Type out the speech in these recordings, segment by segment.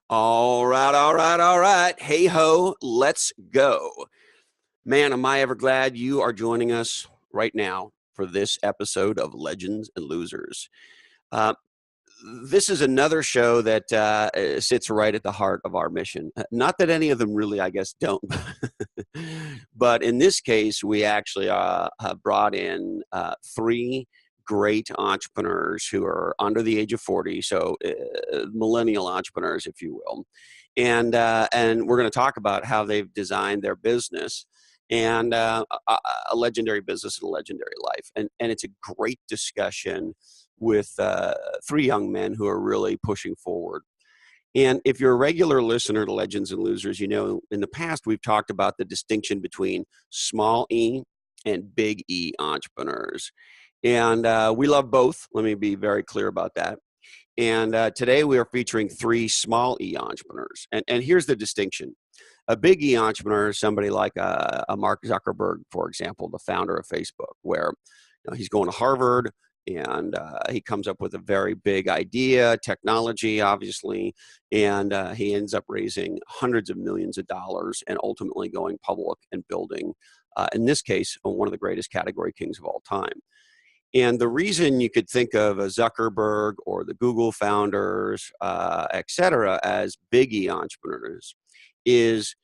All right, all right, all right. Hey ho, let's go. Man, am I ever glad you are joining us right now for this episode of Legends and Losers. Uh, this is another show that sits right at the heart of our mission. Not that any of them really, I guess, don't. But in this case, we actually have brought in three great entrepreneurs who are under the age of 40, so millennial entrepreneurs, if you will. And we're going to talk about how they've designed their business and a legendary business and a legendary life. And it's a great discussion with three young men who are really pushing forward. And if you're a regular listener to Legends and Losers, you know in the past we've talked about the distinction between small E and big E entrepreneurs. And we love both. Let me be very clear about that. And today we are featuring three small E entrepreneurs. And here's the distinction. A big E entrepreneur is somebody like a Mark Zuckerberg, for example, the founder of Facebook, where he's going to Harvard and he comes up with a very big idea, technology, obviously, and he ends up raising hundreds of millions of dollars and ultimately going public and building, in this case, one of the greatest category kings of all time. And the reason you could think of a Zuckerberg or the Google founders, et cetera, as biggie entrepreneurs is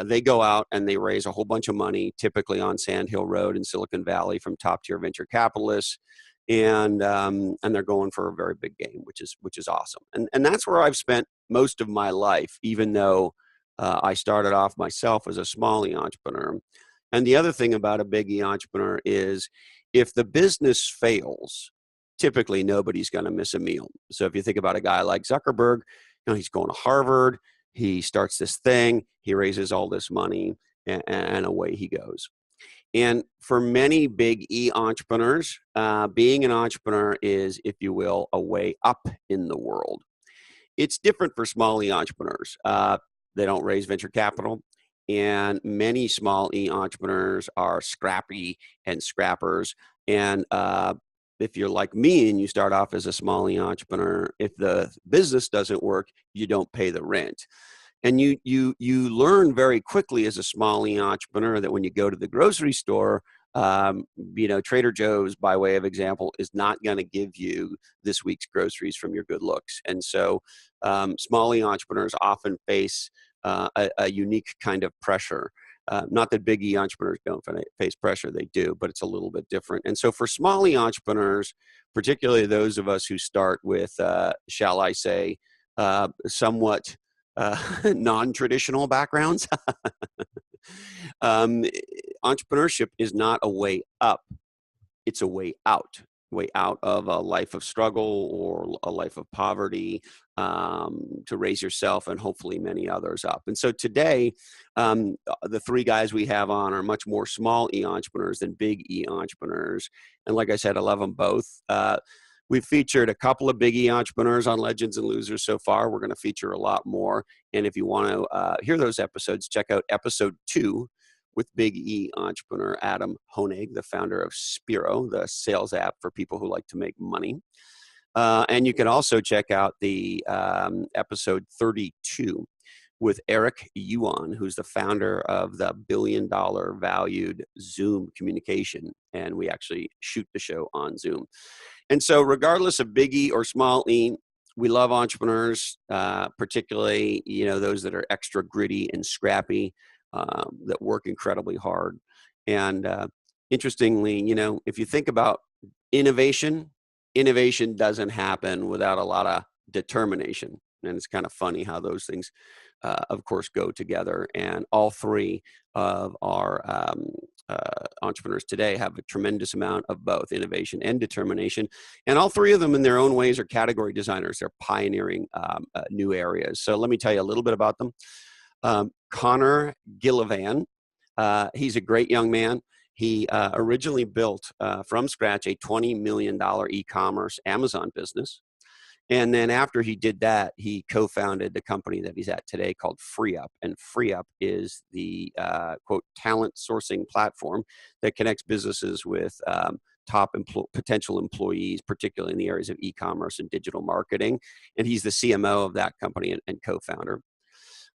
they go out and they raise a whole bunch of money, typically on Sand Hill Road in Silicon Valley from top tier venture capitalists. And they're going for a very big game, which is awesome. And that's where I've spent most of my life, even though I started off myself as a small E entrepreneur. And the other thing about a big E entrepreneur is if the business fails, typically nobody's going to miss a meal. So if you think about a guy like Zuckerberg, he's going to Harvard, he starts this thing, he raises all this money, and away he goes. And for many big E entrepreneurs, being an entrepreneur is, if you will, a way up in the world. It's different for small E entrepreneurs. They don't raise venture capital. And many small E entrepreneurs are scrappy and scrappers. And if you're like me and you start off as a small E entrepreneur, if the business doesn't work, you don't pay the rent. And you learn very quickly as a small E entrepreneur that when you go to the grocery store, Trader Joe's, by way of example, is not going to give you this week's groceries from your good looks. And so small E entrepreneurs often face a unique kind of pressure. Not that big E entrepreneurs don't face pressure, they do, but it's a little bit different. And so for small E entrepreneurs, particularly those of us who start with, shall I say, somewhat non-traditional backgrounds, um, entrepreneurship is not a way up, it's a way out of a life of struggle or a life of poverty, to raise yourself and hopefully many others up. And so today, the three guys we have on are much more small E entrepreneurs than big E entrepreneurs. And like I said, I love them both. We've featured a couple of big E entrepreneurs on Legends and Losers so far. We're going to feature a lot more. And if you want to hear those episodes, check out episode 2 with big E entrepreneur Adam Honig, the founder of Spiro, the sales app for people who like to make money. And you can also check out the episode 32 with Eric Yuan, who's the founder of the billion-dollar valued Zoom communication. And we actually shoot the show on Zoom. And so regardless of big E or small E, we love entrepreneurs, particularly, those that are extra gritty and scrappy, that work incredibly hard. And interestingly, if you think about innovation, innovation doesn't happen without a lot of determination. And it's kind of funny how those things, of course, go together. And all three of our entrepreneurs today have a tremendous amount of both innovation and determination. And all three of them in their own ways are category designers. They're pioneering new areas. So let me tell you a little bit about them. Connor Gillivan, he's a great young man. He originally built from scratch a $20 million e-commerce Amazon business. And then after he did that, he co-founded the company that he's at today called FreeUp. And FreeUp is the, quote, talent sourcing platform that connects businesses with top potential employees, particularly in the areas of e-commerce and digital marketing. And he's the CMO of that company and co-founder.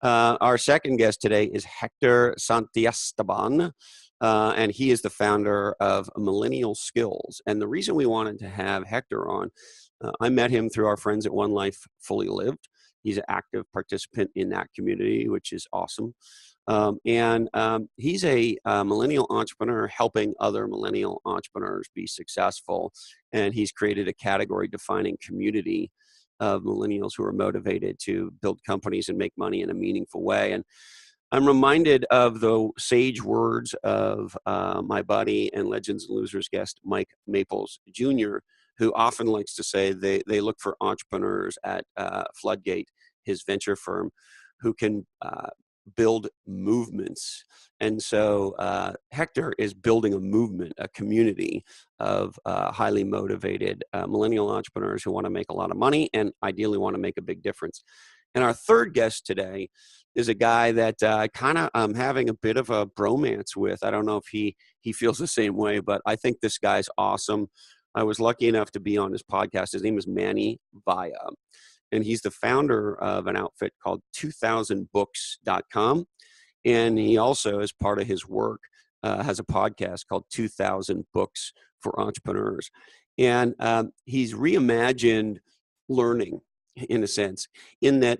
Our second guest today is Hector Santiesteban, and he is the founder of Millennial Skills. And the reason we wanted to have Hector on, I met him through our friends at One Life Fully Lived. He's an active participant in that community, which is awesome. He's a millennial entrepreneur helping other millennial entrepreneurs be successful. And he's created a category-defining community of millennials who are motivated to build companies and make money in a meaningful way. And I'm reminded of the sage words of my buddy and Legends and Losers guest, Mike Maples Jr., who often likes to say they look for entrepreneurs at Floodgate, his venture firm, who can build movements. And so Hector is building a movement, a community of highly motivated millennial entrepreneurs who want to make a lot of money and ideally want to make a big difference. And our third guest today is a guy that I'm having a bit of a bromance with. I don't know if he feels the same way, but I think this guy's awesome. I was lucky enough to be on his podcast. His name is Manny Vaya. And he's the founder of an outfit called 2000books.com. And he also, as part of his work, has a podcast called 2000 Books for Entrepreneurs. And he's reimagined learning, in a sense, in that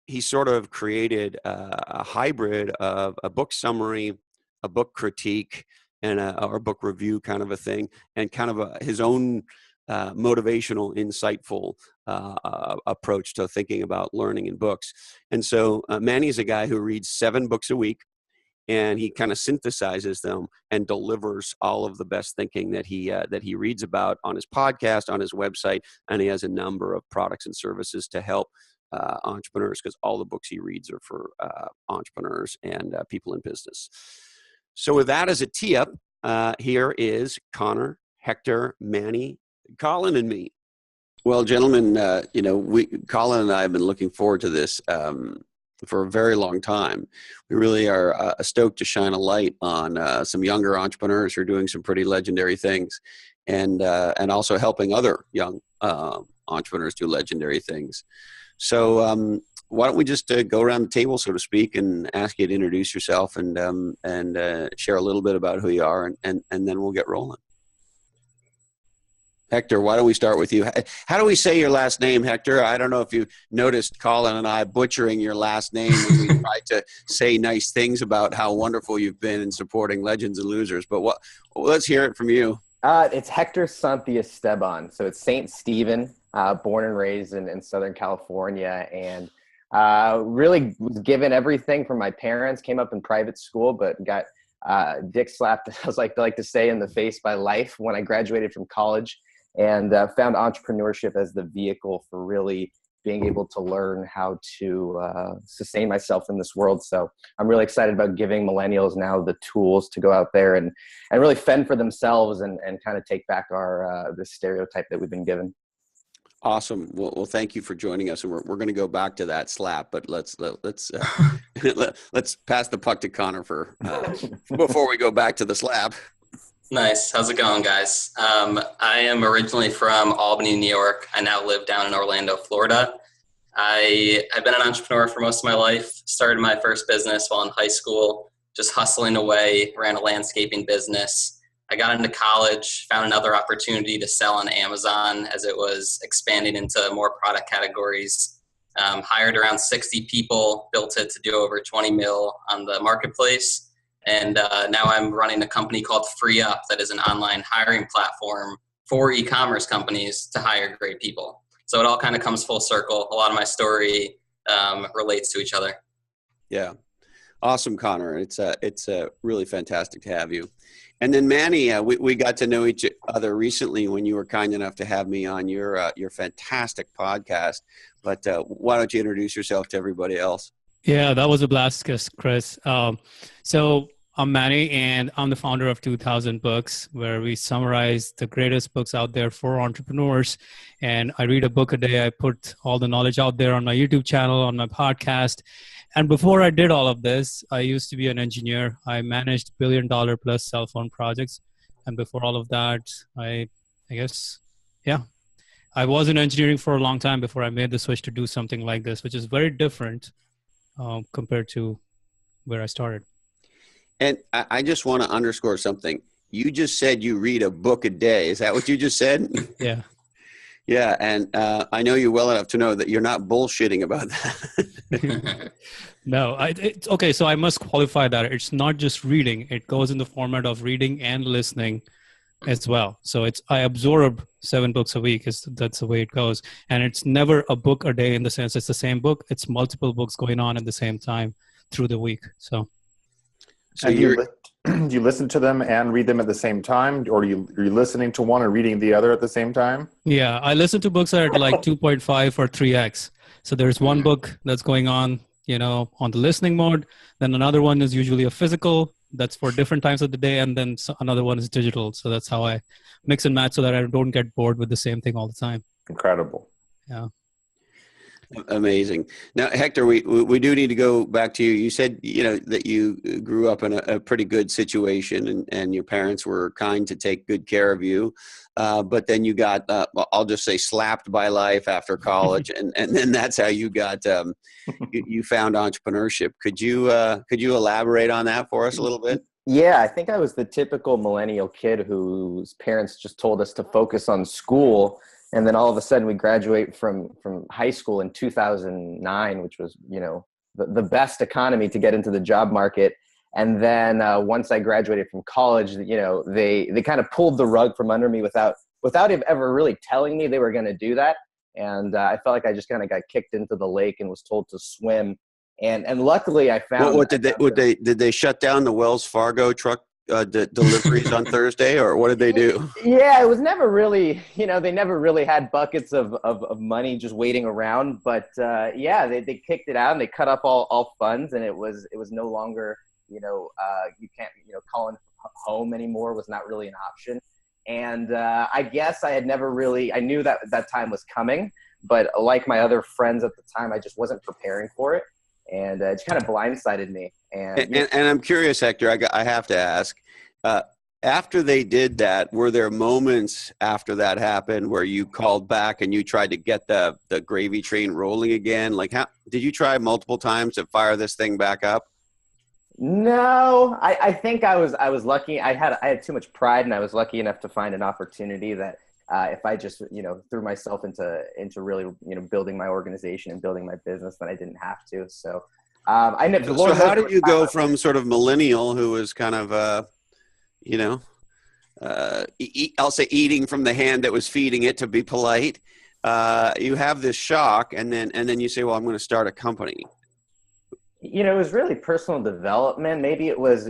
he sort of created a hybrid of a book summary, a book critique, and or book review kind of a thing, and kind of his own motivational, insightful approach to thinking about learning in books. And so Manny's a guy who reads 7 books a week, and he kind of synthesizes them and delivers all of the best thinking that he reads about on his podcast, on his website, and he has a number of products and services to help entrepreneurs, because all the books he reads are for entrepreneurs and people in business. So with that as a tee-up, here is Connor, Hector, Manny, Colin, and me. Well, gentlemen, Colin and I have been looking forward to this for a very long time. We really are stoked to shine a light on some younger entrepreneurs who are doing some pretty legendary things, and also helping other young entrepreneurs do legendary things. So why don't we just go around the table, so to speak, and ask you to introduce yourself and share a little bit about who you are, and then we'll get rolling. Hector, why don't we start with you? How do we say your last name, Hector? I don't know if you noticed Colin and I butchering your last name when we tried to say nice things about how wonderful you've been in supporting Legends and Losers. But let's hear it from you. It's Hector Santiesteban. So it's St. Stephen, born and raised in Southern California, and really was given everything from my parents. Came up in private school, but got dick slapped, I like to say, in the face by life when I graduated from college. And found entrepreneurship as the vehicle for really being able to learn how to sustain myself in this world. So I'm really excited about giving millennials now the tools to go out there and really fend for themselves and kind of take back the stereotype that we've been given. Awesome. Well, thank you for joining us, and we're going to go back to that slap, but let's let's pass the puck to Connor before we go back to the slap. Nice. How's it going, guys? I am originally from Albany, New York. I now live down in Orlando, Florida. I've been an entrepreneur for most of my life. Started my first business while in high school, just hustling away, ran a landscaping business. I got into college, found another opportunity to sell on Amazon as it was expanding into more product categories. Hired around 60 people, built it to do over 20 mil on the marketplace. And now I'm running a company called Free Up that is an online hiring platform for e-commerce companies to hire great people. So it all kind of comes full circle. A lot of my story relates to each other. Yeah. Awesome, Connor. It's really fantastic to have you. And then Manny, we got to know each other recently when you were kind enough to have me on your fantastic podcast. But why don't you introduce yourself to everybody else? Yeah, that was a blast, Chris. So I'm Manny, and I'm the founder of 2000 Books, where we summarize the greatest books out there for entrepreneurs. And I read a book a day. I put all the knowledge out there on my YouTube channel, on my podcast. And before I did all of this, I used to be an engineer. I managed $1 billion plus cell phone projects. And before all of that, I guess, yeah, I was in engineering for a long time before I made the switch to do something like this, which is very different compared to where I started. And I just want to underscore something. You just said you read a book a day. Is that what you just said? Yeah. Yeah. And I know you well enough to know that you're not bullshitting about that. No, it's okay. So I must qualify that it's not just reading. It goes in the format of reading and listening as well. So I absorb 7 books a week. That's the way it goes. And it's never a book a day in the sense it's the same book. It's multiple books going on at the same time through the week. So and do you listen to them and read them at the same time, or are you listening to one and reading the other at the same time? Yeah, I listen to books at like 2.5 or 3x. So there's one book that's going on, on the listening mode. Then another one is usually a physical that's for different times of the day. And then another one is digital. So that's how I mix and match so that I don't get bored with the same thing all the time. Incredible. Yeah. Amazing. Now, Hector, we do need to go back to you. You said, that you grew up in a pretty good situation and your parents were kind to take good care of you. But then you got, I'll just say, slapped by life after college. and then that's how you got, you found entrepreneurship. Could you elaborate on that for us a little bit? Yeah, I think I was the typical millennial kid whose parents just told us to focus on school. And then all of a sudden we graduate from high school in 2009, which was, the best economy to get into the job market. And then once I graduated from college, they kind of pulled the rug from under me without ever really telling me they were going to do that. And I felt like I just kind of got kicked into the lake and was told to swim. And luckily I found. Did they shut down the Wells Fargo truck deliveries on Thursday, or what did they do? Yeah, it was never really, they never really had buckets of money just waiting around. But they kicked it out and they cut up all funds, and it was no longer, you can't, calling home anymore was not really an option. And I guess I knew that time was coming, but like my other friends at the time, I just wasn't preparing for it. And it kind of blindsided me. And I'm curious, Hector, I have to ask, after they did that, were there moments after that happened where you called back and you tried to get the gravy train rolling again? Like, how did you try multiple times to fire this thing back up? No, I think I was lucky. I had too much pride, and I was lucky enough to find an opportunity that if I just, threw myself into really, building my organization and building my business, then I didn't have to. So I never. So how did you go from sort of millennial who was kind of, I'll say eating from the hand that was feeding it, to be polite. You have this shock, and then you say, well, I'm going to start a company. It was really personal development. Maybe it was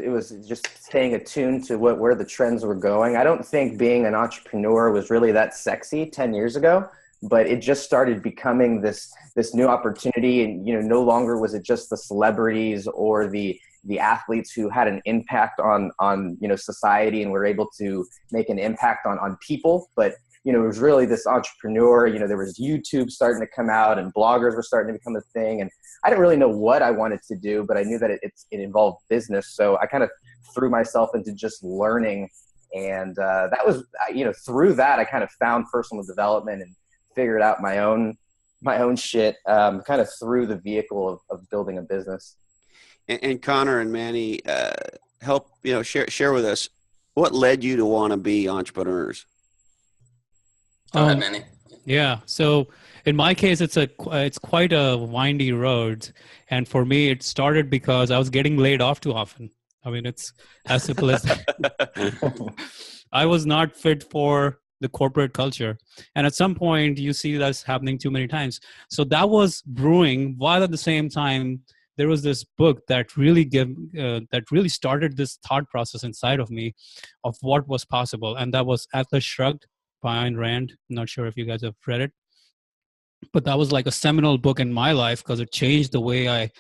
just staying attuned to where the trends were going. I don't think being an entrepreneur was really that sexy 10 years ago, but it just started becoming this new opportunity. And, no longer was it just the celebrities or the athletes who had an impact on society and were able to make an impact on people. But, it was really this entrepreneur, there was YouTube starting to come out and bloggers were starting to become a thing. And I didn't really know what I wanted to do, but I knew that it involved business. So I kind of threw myself into just learning. And that was, through that, I kind of found personal development and figured out my own shit, kind of through the vehicle of building a business. And Connor and Manny, help, share with us, what led you to want to be entrepreneurs? Go ahead, Manny. Yeah. So in my case, it's quite a windy road. And for me, it started because I was getting laid off too often. I mean, it's as simple as that. I was not fit for the corporate culture. And at some point, you see that's happening too many times. So that was brewing, while at the same time, there was this book that really started this thought process inside of me of what was possible. And that was Atlas Shrugged by Ayn Rand. I'm not sure if you guys have read it, but that was like a seminal book in my life because it changed the way I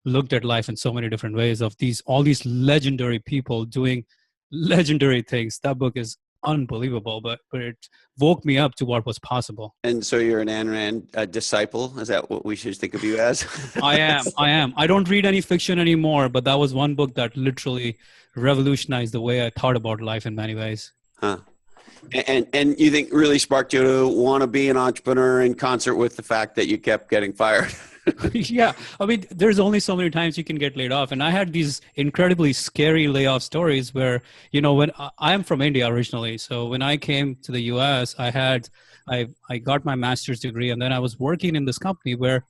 looked at life in so many different ways of all these legendary people doing legendary things. That book is unbelievable, but it woke me up to what was possible. And so you're an Ayn Rand disciple? Is that what we should think of you as? I am. I don't read any fiction anymore, but that was one book that literally revolutionized the way I thought about life in many ways. Huh. And you think really sparked you to want to be an entrepreneur in concert with the fact that you kept getting fired? Yeah. I mean, there's only so many times you can get laid off. And I had these incredibly scary layoff stories where, when I am from India originally. So when I came to the US, I got my master's degree, and then I was working in this company where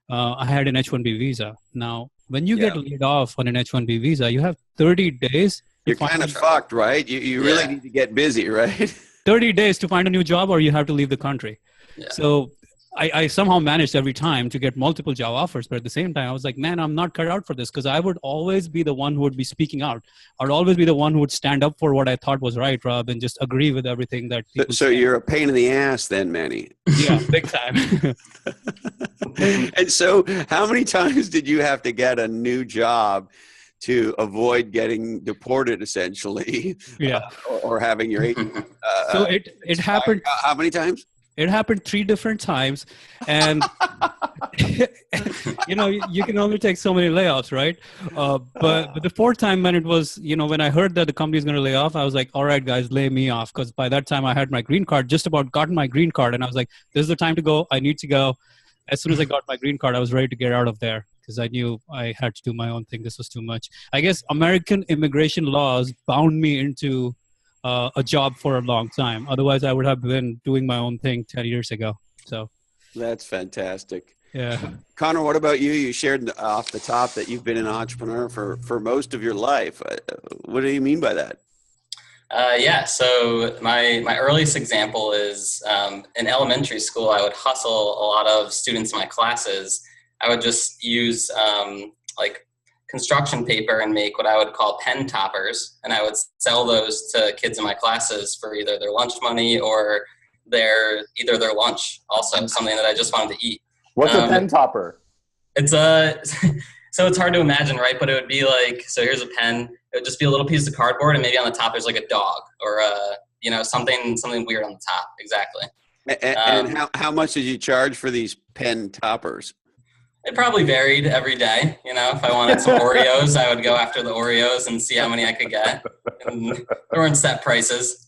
I had an H-1B visa. Now, when you get laid off on an H-1B visa, you have 30 days. You're kind of fucked, right? You really need to get busy, right? 30 days to find a new job, or you have to leave the country. Yeah. So I somehow managed every time to get multiple job offers. But at the same time, I was like, man, I'm not cut out for this, because I would always be the one who would be speaking out. I'd always be the one who would stand up for what I thought was right, rather than just agree with everything that people So you're a pain in the ass then, Manny. Yeah, big time. And so how many times did you have to get a new job to avoid getting deported, essentially? Yeah. Or having your agent. So it happened. How many times? It happened 3 different times, and you can only take so many layoffs, right? But the 4th time, when it was, when I heard that the company is going to lay off, I was like, all right, guys, lay me off, because by that time I had my green card, just about gotten my green card, and I was like, this is the time to go. I need to go. As soon as I got my green card, I was ready to get out of there, because I knew I had to do my own thing. This was too much. I guess American immigration laws bound me into a job for a long time. Otherwise, I would have been doing my own thing 10 years ago. So that's fantastic. Yeah. Connor, what about you? You shared off the top that you've been an entrepreneur for most of your life. What do you mean by that? Yeah, so my earliest example is in elementary school, I would hustle a lot of students in my classes. I would just use like construction paper and make what I would call pen toppers, and I would sell those to kids in my classes for either their lunch money or their lunch, also something that I just wanted to eat. What's a pen topper? It's so it's hard to imagine, right? But it would be like, so here's a pen. It would just be a little piece of cardboard, and maybe on the top there's like a dog or something weird on the top. Exactly. And how much did you charge for these pen toppers? It probably varied every day. If I wanted some Oreos, I would go after the Oreos and see how many I could get. And there weren't set prices.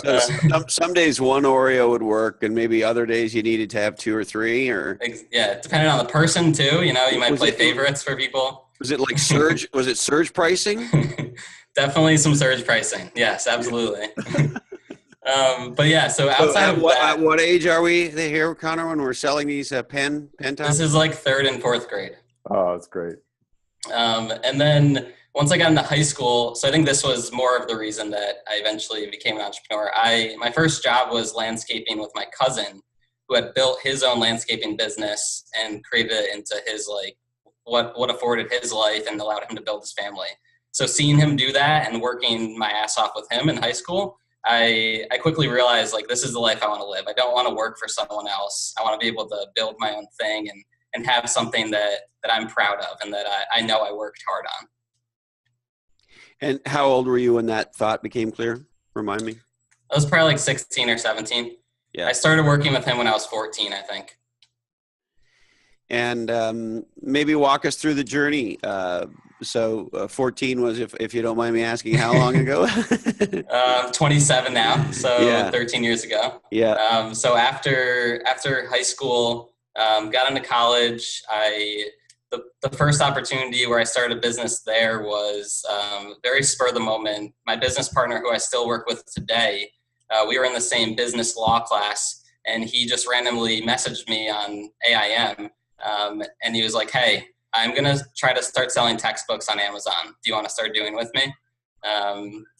So some days one Oreo would work, and maybe other days you needed to have 2 or 3, or yeah, depending on the person too. You might play favorites for people. Was it like surge? Was it surge pricing? Definitely some surge pricing. Yes, absolutely. But yeah, so outside of that, at what age are we here, Connor, when we're selling these pen toppers? This is like 3rd and 4th grade. Oh, that's great. And then once I got into high school, so I think this was more of the reason that I eventually became an entrepreneur. My first job was landscaping with my cousin, who had built his own landscaping business and created it into his, like, what afforded his life and allowed him to build his family. So seeing him do that and working my ass off with him in high school, I quickly realized, like, this is the life I want to live. I don't want to work for someone else. I want to be able to build my own thing and have something that I'm proud of and that I know I worked hard on. And how old were you when that thought became clear? Remind me. I was probably like 16 or 17. Yeah. I started working with him when I was 14, I think. And maybe walk us through the journey. So 14 was, if you don't mind me asking, how long ago? 27 now, so yeah. 13 years ago. Yeah. So after high school, got into college. The first opportunity where I started a business there was very spur of the moment. My business partner, who I still work with today, we were in the same business law class, and he just randomly messaged me on AIM, and he was like, "Hey, I'm going to try to start selling textbooks on Amazon. Do you want to start doing with me?"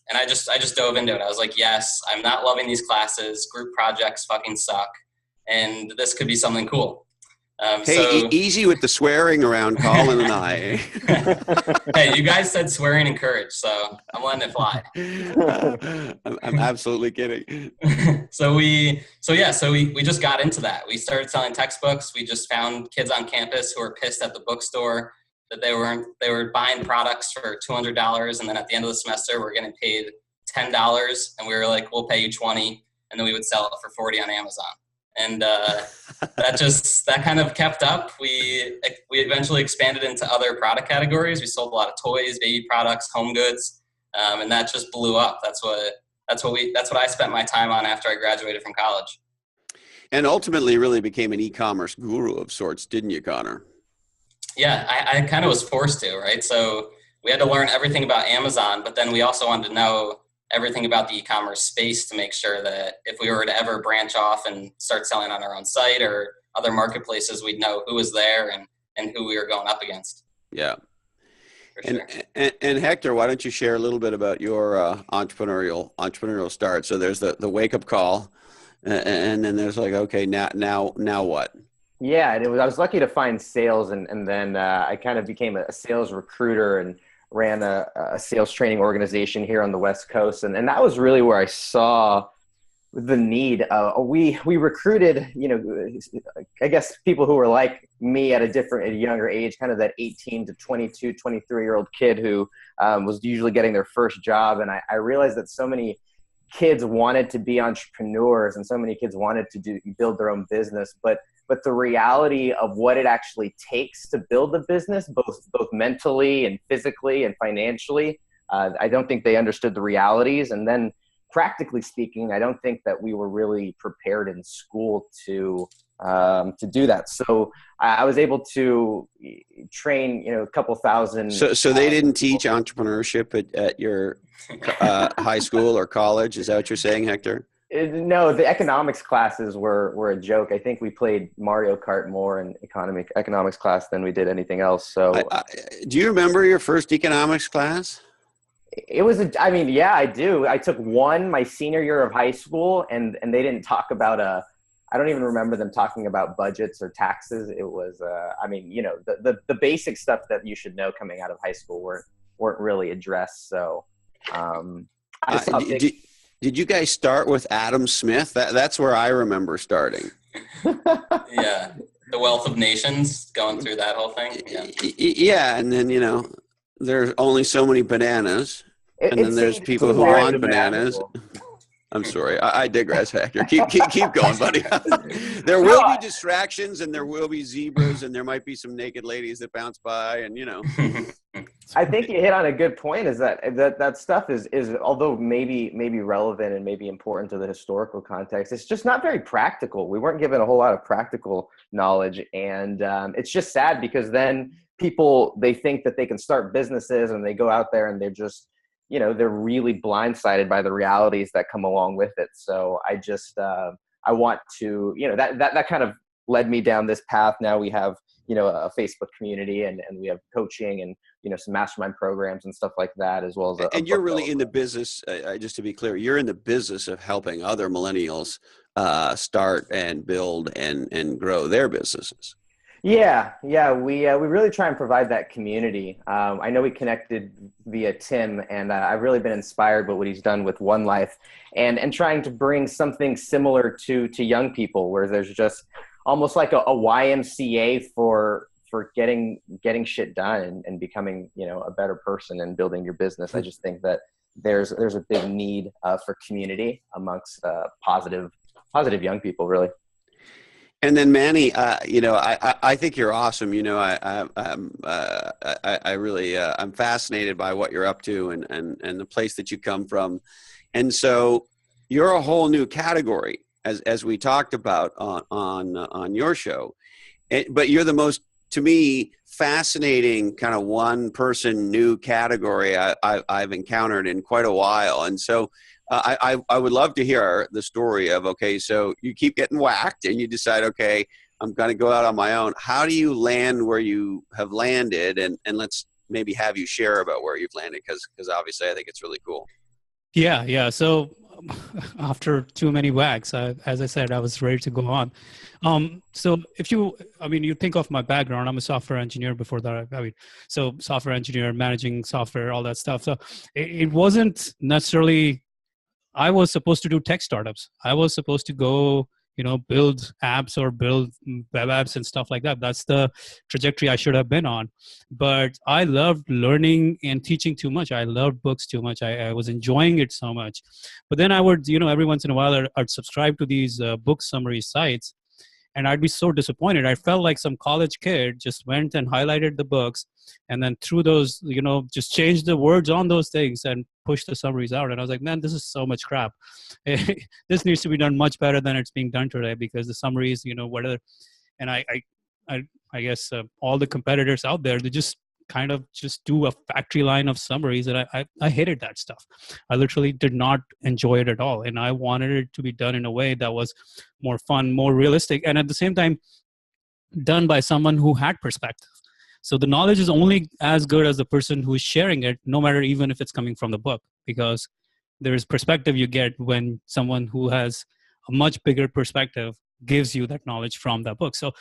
And I just dove into it. I was like, yes, I'm not loving these classes. Group projects fucking suck. And this could be something cool. Hey, easy with the swearing around Colin and I. Hey, you guys said swearing encouraged, so I'm letting it fly. I'm absolutely kidding. So we just got into that. We started selling textbooks. We just found kids on campus who were pissed at the bookstore that they were buying products for $200, and then at the end of the semester we're getting paid $10, and we were like, we'll pay you $20, and then we would sell it for $40 on Amazon. And that kind of kept up. We eventually expanded into other product categories. We sold a lot of toys, baby products, home goods, and that just blew up. That's what that's what I spent my time on after I graduated from college. And ultimately really became an e-commerce guru of sorts, didn't you, Connor? Yeah, I kind of was forced to, right? So we had to learn everything about Amazon, but then we also wanted to know everything about the e-commerce space to make sure that if we were to ever branch off and start selling on our own site or other marketplaces, we'd know who was there and who we were going up against. Yeah. Sure. And Hector, why don't you share a little bit about your entrepreneurial start? So there's the wake up call, and then there's like, okay, now what? Yeah, and I was lucky to find sales, and then I kind of became a sales recruiter and ran a sales training organization here on the West Coast, and that was really where I saw the need. We recruited, I guess people who were like me at a younger age, kind of that 18 to 22, 23-year-old kid who was usually getting their first job. And I realized that so many kids wanted to be entrepreneurs and so many kids wanted to build their own business, but the reality of what it actually takes to build a business, both mentally and physically and financially, I don't think they understood the realities. And then practically speaking, I don't think that we were really prepared in school to do that. So I was able to train, a couple thousand. So they didn't teach entrepreneurship at your high school or college? Is that what you're saying, Hector? No, the economics classes were a joke. I think we played Mario Kart more in economics class than we did anything else. So, do you remember your first economics class? It was yeah, I do. I took one my senior year of high school, and they didn't talk about I don't even remember them talking about budgets or taxes. It was the basic stuff that you should know coming out of high school weren't really addressed. So, did you guys start with Adam Smith? That's where I remember starting. Yeah, the Wealth of Nations, going through that whole thing. Yeah, and then there's only so many bananas, and then there's people who want bananas. I'm sorry, I digress, Hector. Keep going, buddy. There will be distractions, and there will be zebras, and there might be some naked ladies that bounce by, and I think you hit on a good point. Is that stuff is although maybe relevant and maybe important to the historical context, it's just not very practical. We weren't given a whole lot of practical knowledge, and it's just sad because then people, they think that they can start businesses and they go out there and they're just, they're really blindsided by the realities that come along with it. So I just, I want to, that kind of led me down this path. Now we have, a Facebook community and we have coaching and, some mastermind programs and stuff like that, as well as and you're really in the business, just to be clear, you're in the business of helping other millennials start and build and grow their businesses. Yeah. We really try and provide that community. I know we connected via Tim, and I've really been inspired by what he's done with One Life, and trying to bring something similar to young people, where there's just almost like a YMCA for getting shit done and becoming a better person and building your business. I just think that there's a big need for community amongst positive young people, really. And then Manny, I think you're awesome. I really, I'm fascinated by what you're up to and the place that you come from. And so you're a whole new category, as we talked about on your show. But you're the most, to me, fascinating kind of one person new category I've encountered in quite a while. And so I would love to hear the story of, okay, so you keep getting whacked and you decide, okay, I'm going to go out on my own. How do you land where you have landed? And let's maybe have you share about where you've landed, because obviously I think it's really cool. Yeah. So after too many whacks, as I said, I was ready to go on. So you think of my background, I'm a software engineer before that. So software engineer, managing software, all that stuff. So it wasn't necessarily, I was supposed to do tech startups. I was supposed to go, build apps or build web apps and stuff like that. That's the trajectory I should have been on. But I loved learning and teaching too much. I loved books too much. I was enjoying it so much. But then I would, every once in a while, I'd subscribe to these book summary sites. and I'd be so disappointed. I felt like some college kid just went and highlighted the books and then threw those, just changed the words on those things and pushed the summaries out. And I was like, man, this is so much crap. This needs to be done much better than it's being done today, because the summaries, whatever. And I guess all the competitors out there, they just kind of just do a factory line of summaries, and I hated that stuff. I literally did not enjoy it at all, and I wanted it to be done in a way that was more fun, more realistic, and at the same time done by someone who had perspective. So the knowledge is only as good as the person who is sharing it, no matter even if it's coming from the book, because there is perspective you get when someone who has a much bigger perspective gives you that knowledge from that book. So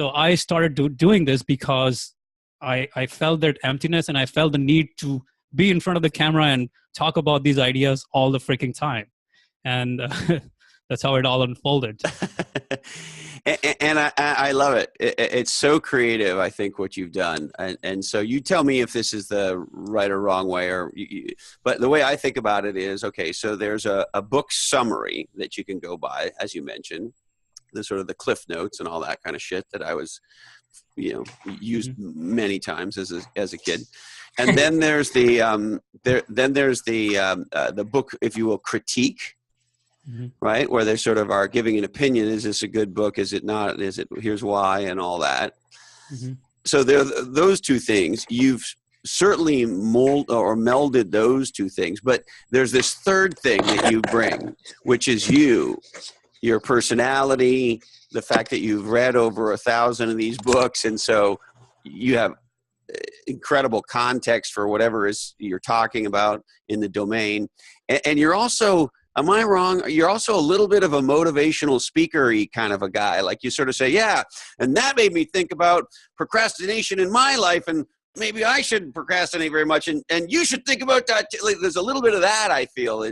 I started doing this because I felt that emptiness, and I felt the need to be in front of the camera and talk about these ideas all the freaking time. And that's how it all unfolded. And I love it. It's so creative, I think, what you've done. And so you tell me if this is the right or wrong way. But the way I think about it is, okay, so there's a book summary that you can go by, as you mentioned, the sort of the cliff notes and all that kind of shit that I was used many times as a kid. And then there's the book, if you will, critique, right? Where they sort of are giving an opinion. Is this a good book? Is it not? Is it, here's why, and all that. So there, those two things, you've certainly melded those two things, but there's this third thing that you bring, which is your personality, the fact that you've read over 1,000 of these books, and so you have incredible context for whatever you're talking about in the domain. And you're also, am I wrong? You're also a little bit of a motivational speaker-y kind of a guy. Like you sort of say, yeah, and that made me think about procrastination in my life, and maybe I shouldn't procrastinate very much, and you should think about that. Like, there's a little bit of that, I feel.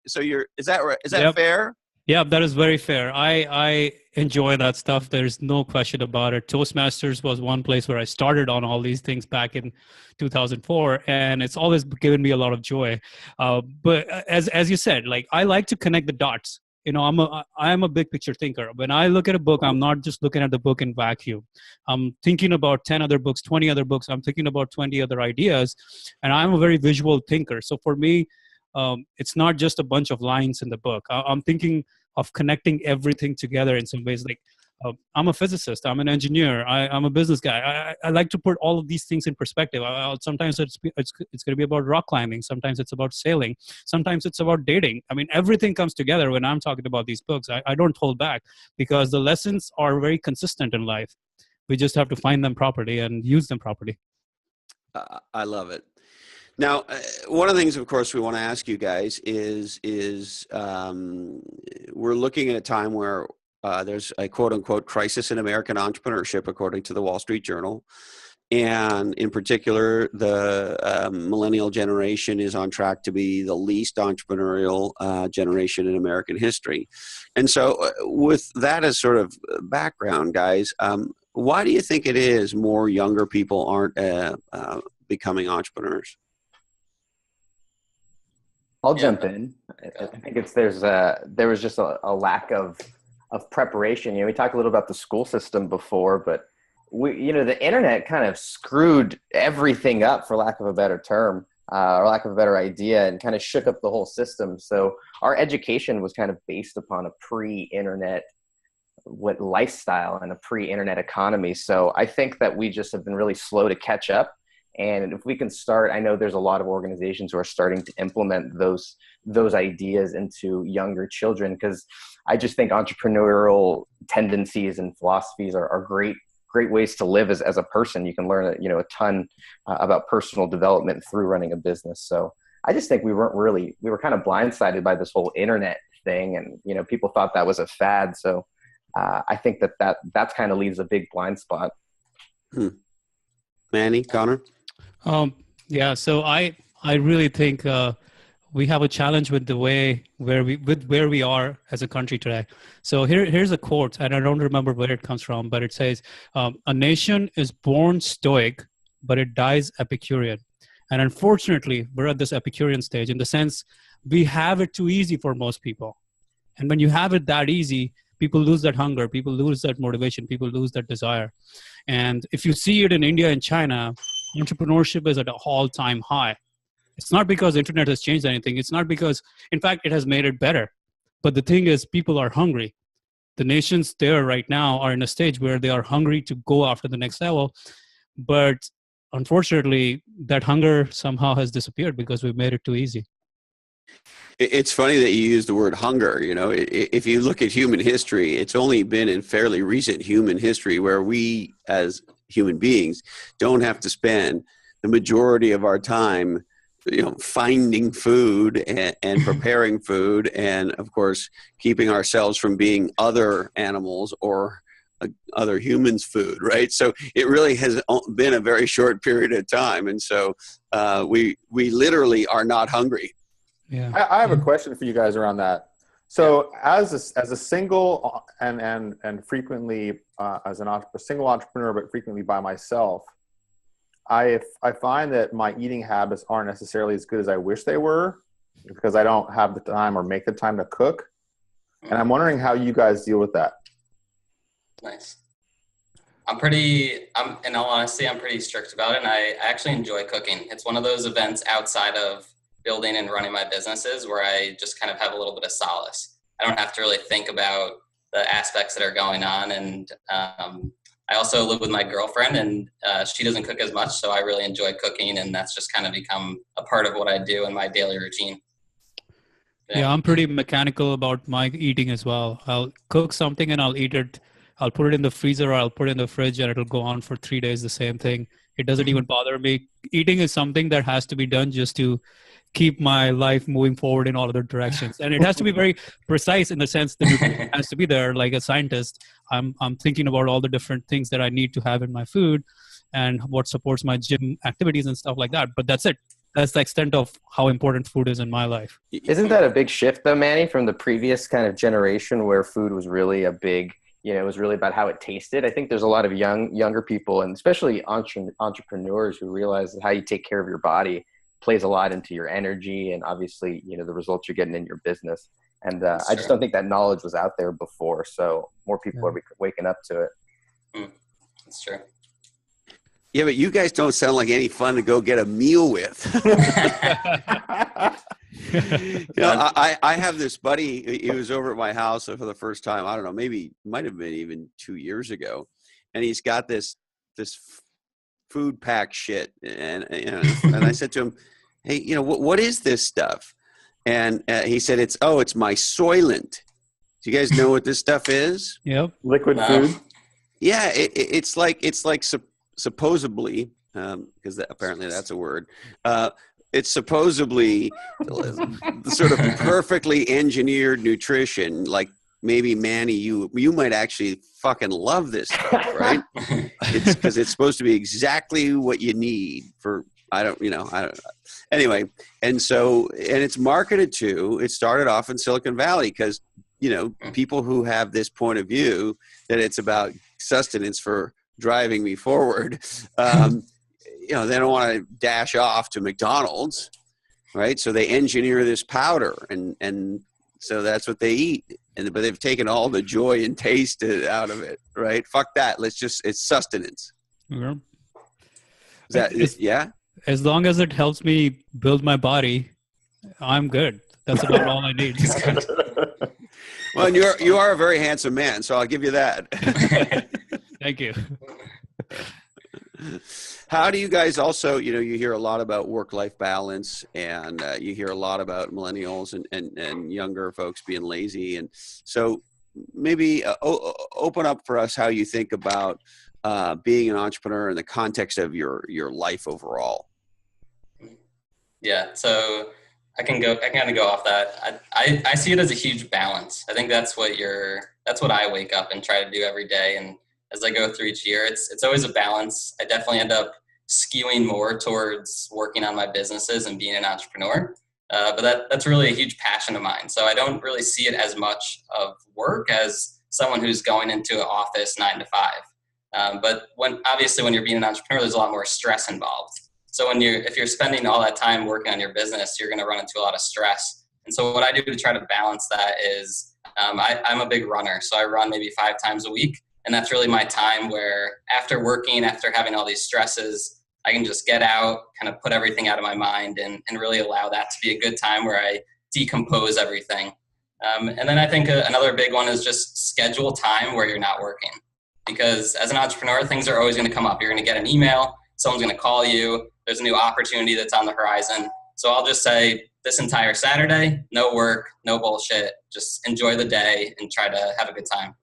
So is that right? Is that Yep. fair? Yeah, that is very fair. I enjoy that stuff. There's no question about it. Toastmasters was one place where I started on all these things back in 2004, and it's always given me a lot of joy. But as you said, like, I like to connect the dots. I'm a big picture thinker. When I look at a book, I'm not just looking at the book in vacuum. I'm thinking about 10 other books, 20 other books. I'm thinking about 20 other ideas, and I'm a very visual thinker. So for me, it's not just a bunch of lines in the book. I'm thinking of connecting everything together in some ways. Like, I'm a physicist, I'm an engineer, I'm a business guy. I like to put all of these things in perspective. Sometimes it's going to be about rock climbing. Sometimes it's about sailing. Sometimes it's about dating. I mean, everything comes together when I'm talking about these books. I don't hold back, because the lessons are very consistent in life. We just have to find them properly and use them properly. I love it. Now, one of the things, of course, we want to ask you guys is we're looking at a time where there's a quote-unquote crisis in American entrepreneurship, according to the Wall Street Journal. And in particular, the millennial generation is on track to be the least entrepreneurial generation in American history. And so with that as sort of background, guys, why do you think it is more younger people aren't becoming entrepreneurs? I'll jump in. I think there was just a lack of preparation. We talked a little about the school system before, but the internet kind of screwed everything up, for lack of a better term, or lack of a better idea, and kind of shook up the whole system. So our education was kind of based upon a pre-internet lifestyle and a pre-internet economy. So I think that we just have been really slow to catch up. And if we can start, I know there's a lot of organizations who are starting to implement those ideas into younger children, because I just think entrepreneurial tendencies and philosophies are great ways to live as a person. You can learn a ton about personal development through running a business. So I just think we were kind of blindsided by this whole internet thing, and people thought that was a fad. So I think that kind of leaves a big blind spot. Manny, Connor? Yeah, so I really think we have a challenge with where we are as a country today. So here's a quote, and I don't remember where it comes from, but it says, "A nation is born stoic, but it dies Epicurean." And unfortunately, we're at this Epicurean stage, in the sense we have it too easy for most people. And when you have it that easy, people lose that hunger, people lose that motivation, people lose that desire. And if you see it in India and China, entrepreneurship is at an all-time high. It's not because internet has changed anything. It's not because, in fact, it has made it better. But the thing is, people are hungry. The nations there right now are in a stage where they are hungry to go after the next level. But unfortunately, that hunger somehow has disappeared because we've made it too easy. It's funny that you use the word hunger. You know, if you look at human history, it's only been in fairly recent human history where we as human beings don't have to spend the majority of our time, you know, finding food and preparing food, and of course keeping ourselves from being other animals or other humans' food, right? So it really has been a very short period of time, and so we literally are not hungry. Yeah, I have a question for you guys around that. So as a single and frequently as a single entrepreneur, but frequently by myself, I find that my eating habits aren't necessarily as good as I wish they were because I don't have the time or make the time to cook. And I'm wondering how you guys deal with that. Nice. In all honesty, I'm pretty strict about it, and I actually enjoy cooking. It's one of those events outside of building and running my businesses where I just kind of have a little bit of solace. I don't have to really think about the aspects that are going on. And I also live with my girlfriend, and she doesn't cook as much, so I really enjoy cooking, and that's just kind of become a part of what I do in my daily routine. Yeah, I'm pretty mechanical about my eating as well. I'll cook something and I'll eat it. I'll put it in the freezer or I'll put it in the fridge and it'll go on for 3 days, the same thing. It doesn't even bother me. Eating is something that has to be done just to keep my life moving forward in all other directions. And it has to be very precise in the sense that it has to be there. Like a scientist, I'm thinking about all the different things that I need to have in my food and what supports my gym activities and stuff like that. But that's it. That's the extent of how important food is in my life. Isn't that a big shift though, Manny, from the previous kind of generation where food was really a big, you know, it was really about how it tasted? I think there's a lot of younger people, and especially entrepreneurs, who realize that how you take care of your body plays a lot into your energy and obviously, you know, the results you're getting in your business. And I just don't think that knowledge was out there before. So more people are waking up to it. That's true. Yeah, but you guys don't sound like any fun to go get a meal with. You know, I have this buddy. He was over at my house for the first time. I don't know, maybe might have been even 2 years ago, and he's got this food pack shit, and you know, and I said to him, "Hey, you know, what is this stuff?" And he said, "It's my Soylent." Do you guys know what this stuff is? Yep. Liquid food. Yeah, it's like supposedly, because apparently that's a word. It's supposedly sort of perfectly engineered nutrition. Like maybe Manny, you might actually fucking love this stuff, right? It's because it's supposed to be exactly what you need for. I don't know. Anyway, and it's marketed to. It started off in Silicon Valley because, you know, people who have this point of view that it's about sustenance for driving me forward, you know, they don't want to dash off to McDonald's, right? So they engineer this powder, and so that's what they eat. But they've taken all the joy and taste out of it, right? Fuck that. It's sustenance. Yeah. Is that, yeah? As long as it helps me build my body, I'm good. That's about all I need. Well, and you are a very handsome man, so I'll give you that. Thank you. How do you guys also, you know, you hear a lot about work-life balance, and you hear a lot about millennials and younger folks being lazy. And so maybe open up for us how you think about being an entrepreneur in the context of your life overall. Yeah, so I kind of go off that. I see it as a huge balance. I think that's what I wake up and try to do every day. And as I go through each year, it's always a balance. I definitely end up skewing more towards working on my businesses and being an entrepreneur. But that's really a huge passion of mine. So I don't really see it as much of work as someone who's going into an office 9 to 5. But when you're being an entrepreneur, there's a lot more stress involved. So if you're spending all that time working on your business, you're going to run into a lot of stress. And so what I do to try to balance that is I'm a big runner, so I run maybe 5 times a week. And that's really my time where after working, after having all these stresses, I can just get out, kind of put everything out of my mind and really allow that to be a good time where I decompose everything. And then I think another big one is just schedule time where you're not working. Because as an entrepreneur, things are always going to come up. You're going to get an email, someone's going to call you, there's a new opportunity that's on the horizon. So I'll just say this entire Saturday, no work, no bullshit, just enjoy the day and try to have a good time.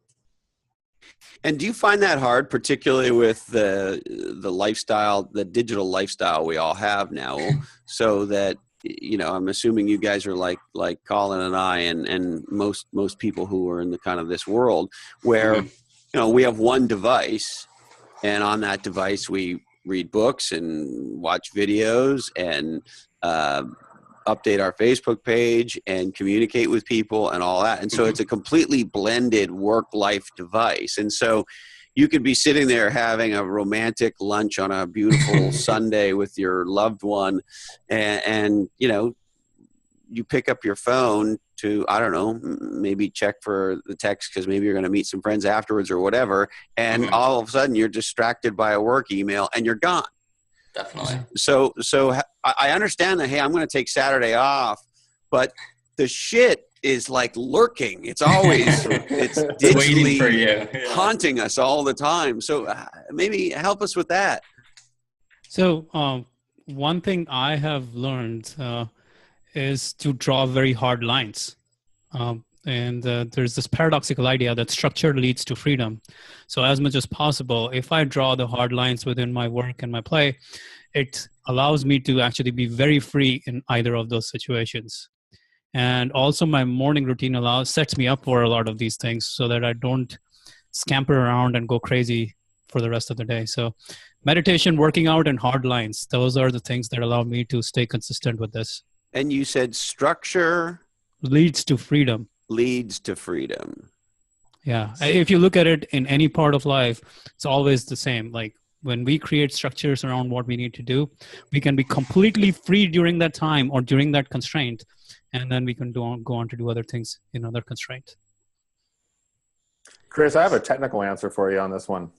And do you find that hard, particularly with the lifestyle, the digital lifestyle we all have now, so that, you know, I'm assuming you guys are like Colin and I and most people who are in the kind of this world where, you know, we have one device, and on that device we read books and watch videos and update our Facebook page and communicate with people and all that. And so it's a completely blended work-life device. And so you could be sitting there having a romantic lunch on a beautiful Sunday with your loved one, and you know, you pick up your phone to, I don't know, maybe check for the text because maybe you're going to meet some friends afterwards or whatever. And all of a sudden you're distracted by a work email and you're gone. Definitely. So I understand that, hey, I'm going to take Saturday off, but the shit is like lurking. It's always, it's digitally for you. haunting us all the time. So maybe help us with that. So one thing I have learned is to draw very hard lines. And there's this paradoxical idea that structure leads to freedom. So as much as possible, if I draw the hard lines within my work and my play, it allows me to actually be very free in either of those situations. And also my morning routine sets me up for a lot of these things so that I don't scamper around and go crazy for the rest of the day. So meditation, working out, and hard lines, those are the things that allow me to stay consistent with this. And you said structure leads to freedom. Leads to freedom. Yeah. If you look at it in any part of life, it's always the same. Like when we create structures around what we need to do, we can be completely free during that time or during that constraint. And then we can go on to do other things in other constraint. Chris, I have a technical answer for you on this one.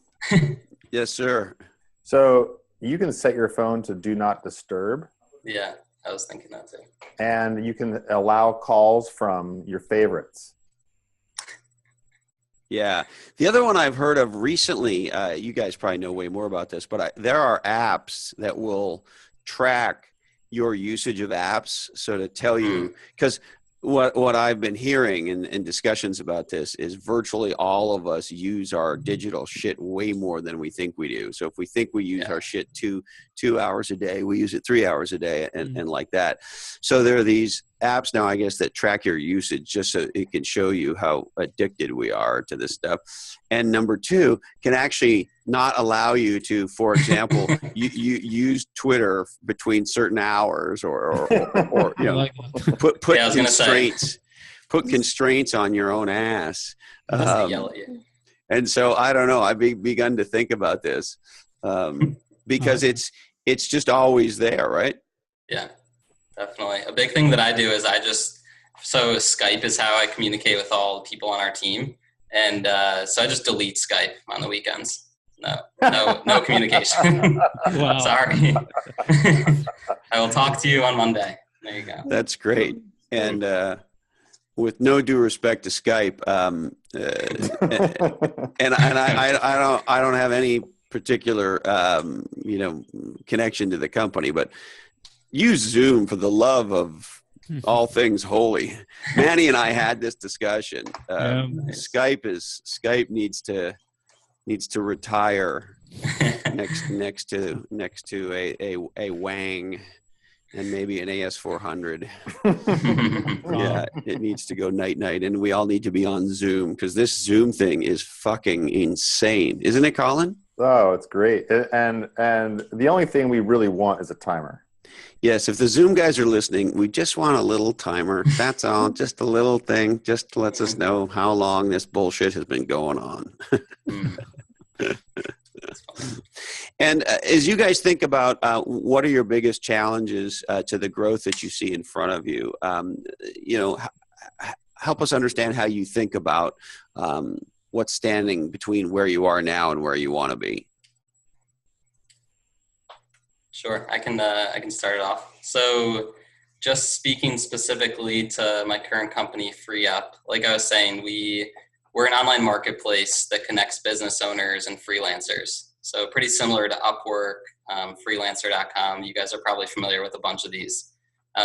Yes, sir. So you can set your phone to do not disturb. Yeah, I was thinking that too. And you can allow calls from your favorites. Yeah. The other one I've heard of recently, you guys probably know way more about this, but there are apps that will track your usage of apps. So to tell you, because what I've been hearing in discussions about this is virtually all of us use our digital shit way more than we think we do. So if we think we use our shit two hours a day, we use it 3 hours a day and like that. So there are these apps now, I guess, that track your usage just so it can show you how addicted we are to this stuff. And number two, can actually not allow you to, for example, you use Twitter between certain hours or you know, put constraints, put constraints on your own ass. Yell at you. And so I don't know. I've begun to think about this because it's just always there, right? Yeah, definitely. A big thing that I do is so Skype is how I communicate with all the people on our team. And so I just delete Skype on the weekends. No communication. Sorry. I will talk to you on Monday. There you go. That's great. And with no due respect to Skype, and I don't have any particular connection to the company, but use Zoom for the love of all things holy. Manny and I had this discussion. Skype needs to retire next to a Wang and maybe an AS400. Yeah, it needs to go night, and we all need to be on Zoom because this Zoom thing is fucking insane, isn't it, Colin? Oh, it's great. And the only thing we really want is a timer. Yes, if the Zoom guys are listening, we just want a little timer. That's all, just a little thing, just lets us know how long this bullshit has been going on. And as you guys think about what are your biggest challenges to the growth that you see in front of you, help us understand how you think about what's standing between where you are now and where you want to be. Sure, I can start it off. So just speaking specifically to my current company, FreeUp, like I was saying, we're an online marketplace that connects business owners and freelancers. So pretty similar to Upwork, freelancer.com. You guys are probably familiar with a bunch of these.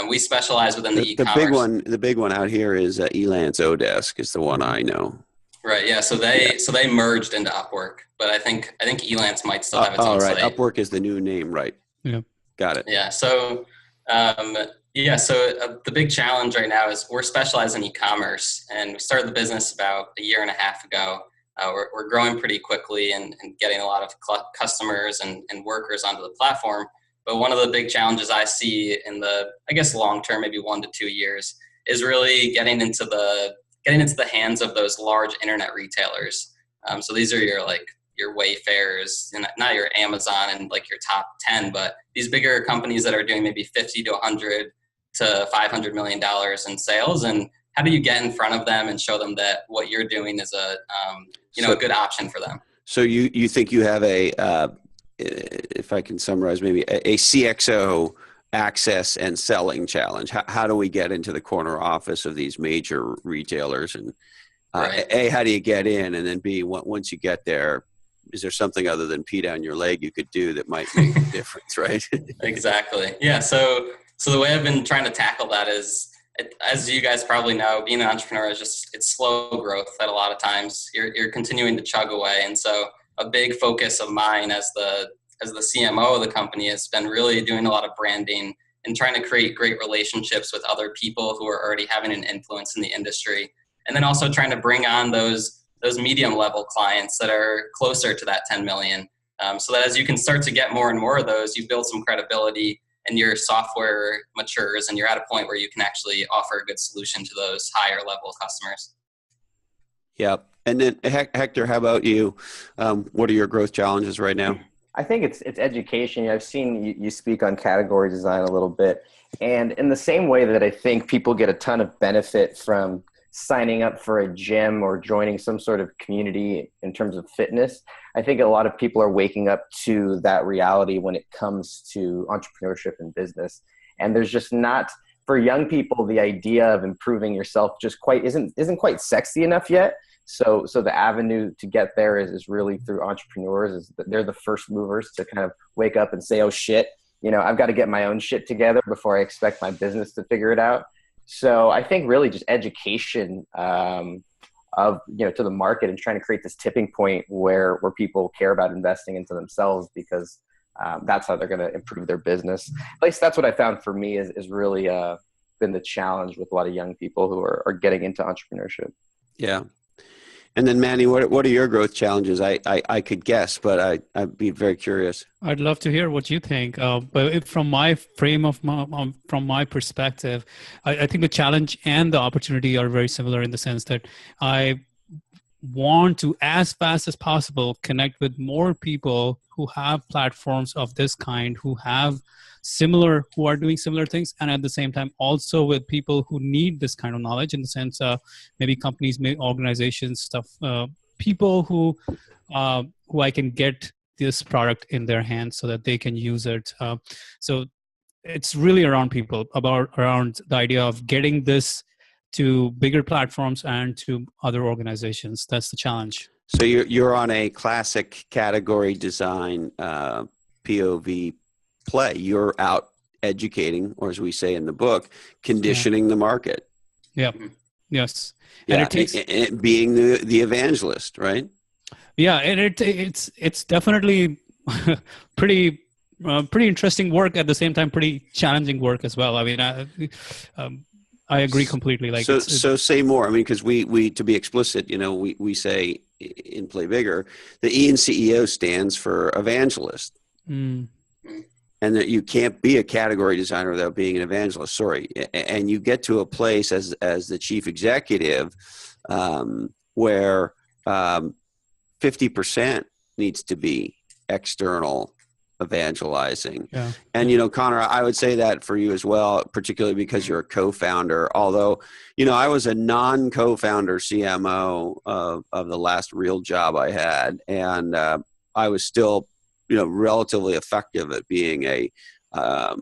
We specialize within the e-commerce. The big one out here is Elance Odesk is the one I know. Right. Yeah. So they merged into Upwork, but I think Elance might still have its own right. site. Upwork is the new name, right? Yeah. Got it. Yeah. So the big challenge right now is we're specialized in e-commerce, and we started the business about a year and a half ago. We're growing pretty quickly and getting a lot of customers and workers onto the platform. But one of the big challenges I see in the, I guess, long term, maybe 1 to 2 years, is really getting into the hands of those large internet retailers. So these are your Wayfairs, and not your Amazon and like your top 10, but these bigger companies that are doing maybe 50 to 100 to $500 million in sales. And how do you get in front of them and show them that what you're doing is a good option for them? So you think you have if I can summarize, maybe a CXO access and selling challenge. How do we get into the corner office of these major retailers? And right. A, how do you get in? And then B, once you get there, is there something other than pee down your leg you could do that might make a difference, right? Exactly. Yeah. So the way I've been trying to tackle that is, as you guys probably know, being an entrepreneur is it's slow growth at a lot of times. You're continuing to chug away. And so a big focus of mine as the CMO of the company has been really doing a lot of branding and trying to create great relationships with other people who are already having an influence in the industry. And then also trying to bring on those medium level clients that are closer to that 10 million. So that as you can start to get more and more of those, you build some credibility and your software matures and you're at a point where you can actually offer a good solution to those higher level customers. Yeah. And then Hector, how about you? What are your growth challenges right now? I think it's education. I've seen you speak on category design a little bit. And in the same way that I think people get a ton of benefit from signing up for a gym or joining some sort of community in terms of fitness, I think a lot of people are waking up to that reality when it comes to entrepreneurship and business. And there's just not, for young people, the idea of improving yourself just isn't quite sexy enough yet. So the avenue to get there is really through entrepreneurs. Is that they're the first movers to kind of wake up and say, oh shit, I've got to get my own shit together before I expect my business to figure it out. So I think really just education to the market and trying to create this tipping point where people care about investing into themselves, because that's how they're going to improve their business. At least that's what I found for me is really been the challenge with a lot of young people who are getting into entrepreneurship. Yeah. And then Manny, what are your growth challenges? I could guess, but I'd be very curious. I'd love to hear what you think. But from my from my perspective, I think the challenge and the opportunity are very similar in the sense that I want to, as fast as possible, connect with more people who have platforms of this kind, who are doing similar things, and at the same time also with people who need this kind of knowledge, in the sense maybe companies, maybe organizations, stuff, people who I can get this product in their hands so that they can use it. So it's really around people, around the idea of getting this to bigger platforms and to other organizations. That's the challenge. So you're on a classic category design POV play. You're out educating, or as we say in the book, conditioning the market. Yeah. Yes. Yeah. And it takes being the evangelist, right? Yeah, and it's definitely pretty interesting work, at the same time pretty challenging work as well. I mean, I agree completely. Like, so say more. I mean, because we to be explicit, we say in Play Bigger, the E in CEO stands for evangelist. Mm. And that you can't be a category designer without being an evangelist. Sorry. And you get to a place as the chief executive where 50% needs to be external evangelizing. Yeah. And, Connor, I would say that for you as well, particularly because you're a co-founder, although, I was a non-co-founder CMO of the last real job I had. And I was still, relatively effective at being a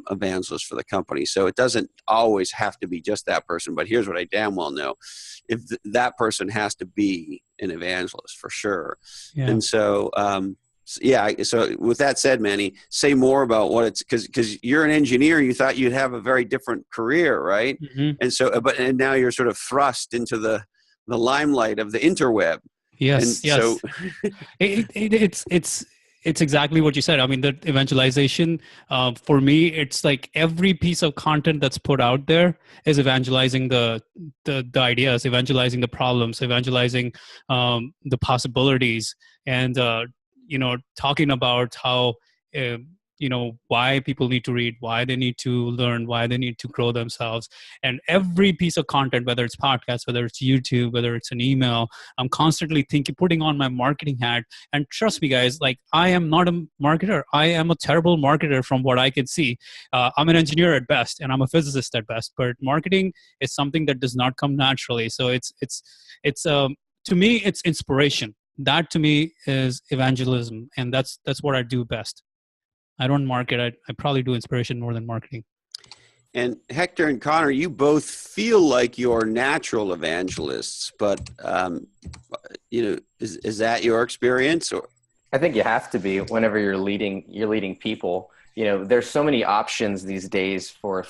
evangelist for the company. So it doesn't always have to be just that person, but here's what I damn well know. If that person has to be an evangelist for sure. Yeah. And so, so with that said, Manny, say more about what it's, because you're an engineer, you thought you'd have a very different career, right? Mm-hmm. And so, and now you're sort of thrust into the limelight of the interweb. Yes. And yes. so it's exactly what you said. I mean, the evangelization, for me, it's like every piece of content that's put out there is evangelizing the ideas, evangelizing the problems, evangelizing the possibilities, and talking about how why people need to read, why they need to learn, why they need to grow themselves. And every piece of content, whether it's podcast, whether it's YouTube, whether it's an email, I'm constantly putting on my marketing hat. And trust me, guys, like, I am not a marketer. I am a terrible marketer from what I can see. I'm an engineer at best, and I'm a physicist at best. But marketing is something that does not come naturally. So it's to me, it's inspiration. That to me is evangelism, and that's what I do best. I don't market. I probably do inspiration more than marketing. And Hector and Connor, you both feel like you're natural evangelists, but is that your experience? Or I think you have to be whenever you're leading people. There's so many options these days for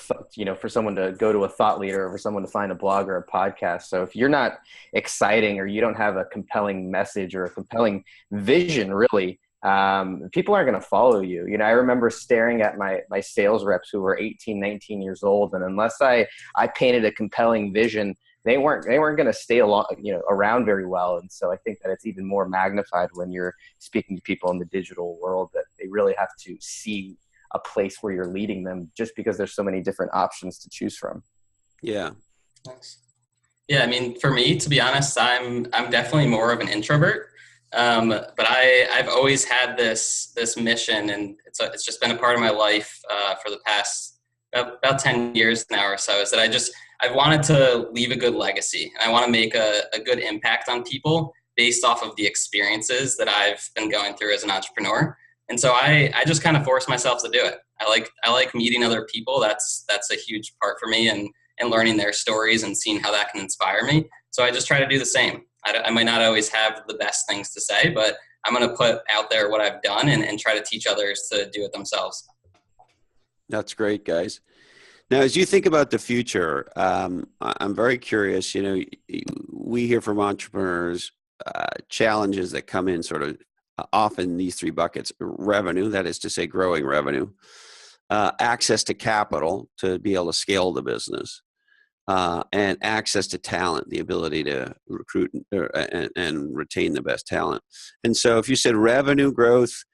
someone to go to a thought leader, or for someone to find a blog or a podcast. So if you're not exciting, or you don't have a compelling message or a compelling vision, really, people aren't going to follow you. I remember staring at my sales reps who were 18, 19 years old. And unless I painted a compelling vision, they weren't going to stay around very well. And so I think that it's even more magnified when you're speaking to people in the digital world, that they really have to see a place where you're leading them, just because there's so many different options to choose from. Yeah. Thanks. Yeah. I mean, for me, to be honest, I'm definitely more of an introvert. But I've always had this mission, and it's just been a part of my life for the past about 10 years now or so, is that I've wanted to leave a good legacy. I want to make a good impact on people based off of the experiences that I've been going through as an entrepreneur. And so I just kind of force myself to do it. I like meeting other people. That's a huge part for me, and learning their stories and seeing how that can inspire me. So I just try to do the same. I might not always have the best things to say, but I'm going to put out there what I've done and try to teach others to do it themselves. That's great, guys. Now, as you think about the future, I'm very curious. We hear from entrepreneurs challenges that come in sort of often these three buckets: revenue, that is to say, growing revenue, access to capital to be able to scale the business, and access to talent, the ability to recruit and retain the best talent. And so if you said revenue growth,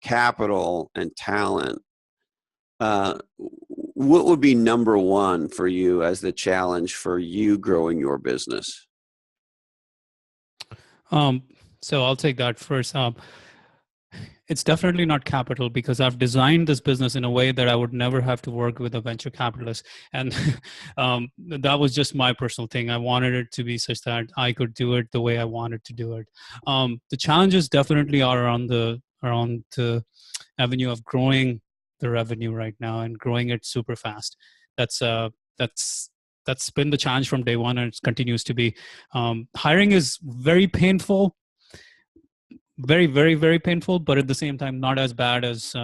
capital, and talent, what would be number one for you as the challenge for you growing your business? So I'll take that first. It's definitely not capital, because I've designed this business in a way that I would never have to work with a venture capitalist. And that was just my personal thing. I wanted it to be such that I could do it the way I wanted to do it. The challenges definitely are around the avenue of growing the revenue right now and growing it super fast. That's been the challenge from day one, and it continues to be. Hiring is very painful. Very, very, very painful, but at the same time, not as bad as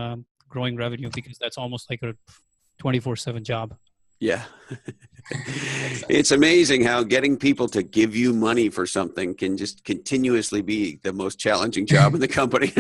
growing revenue, because that's almost like a 24/7 job. Yeah. It's amazing how getting people to give you money for something can just continuously be the most challenging job in the company.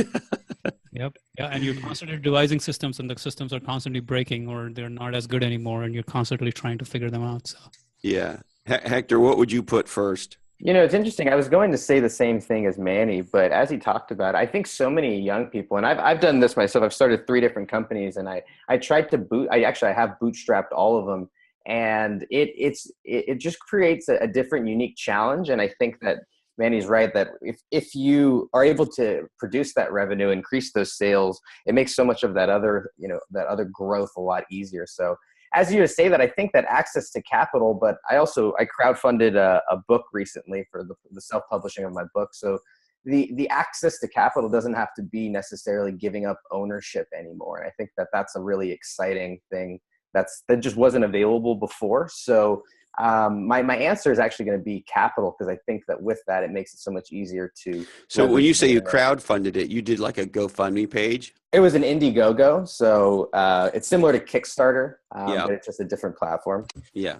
Yep. Yeah. And you're constantly devising systems, and the systems are constantly breaking, or they're not as good anymore, and you're constantly trying to figure them out. So. Yeah. Hector, what would you put first? It's interesting. I was going to say the same thing as Manny, but as he talked about, I think so many young people, and I've done this myself. I've started 3 different companies, and I tried to I have bootstrapped all of them, and it just creates a different, unique challenge. And I think that Manny's right that if you are able to produce that revenue, increase those sales, it makes so much of that other, that other growth a lot easier. So as you say that, I think that access to capital, but I crowdfunded a book recently for the self-publishing of my book. So the access to capital doesn't have to be necessarily giving up ownership anymore. And I think that that's a really exciting thing that just wasn't available before. So my answer is actually going to be capital, because I think that with that, it makes it so much easier to. So when you say you crowdfunded it, you did like a GoFundMe page? It was an Indiegogo. So it's similar to Kickstarter, Yeah. but it's just a different platform. Yeah.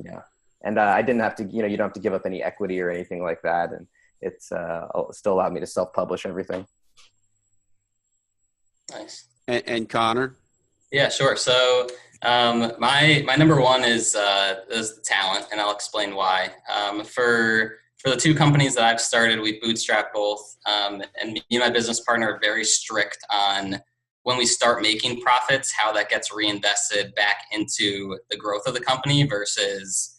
Yeah. And I didn't have to, you don't have to give up any equity or anything like that. And it's still allowed me to self-publish everything. Nice. And Connor? Yeah, sure. So my number one is talent, and I'll explain why. For the two companies that I've started, we bootstrapped both, and me and my business partner are very strict on when we start making profits, how that gets reinvested back into the growth of the company versus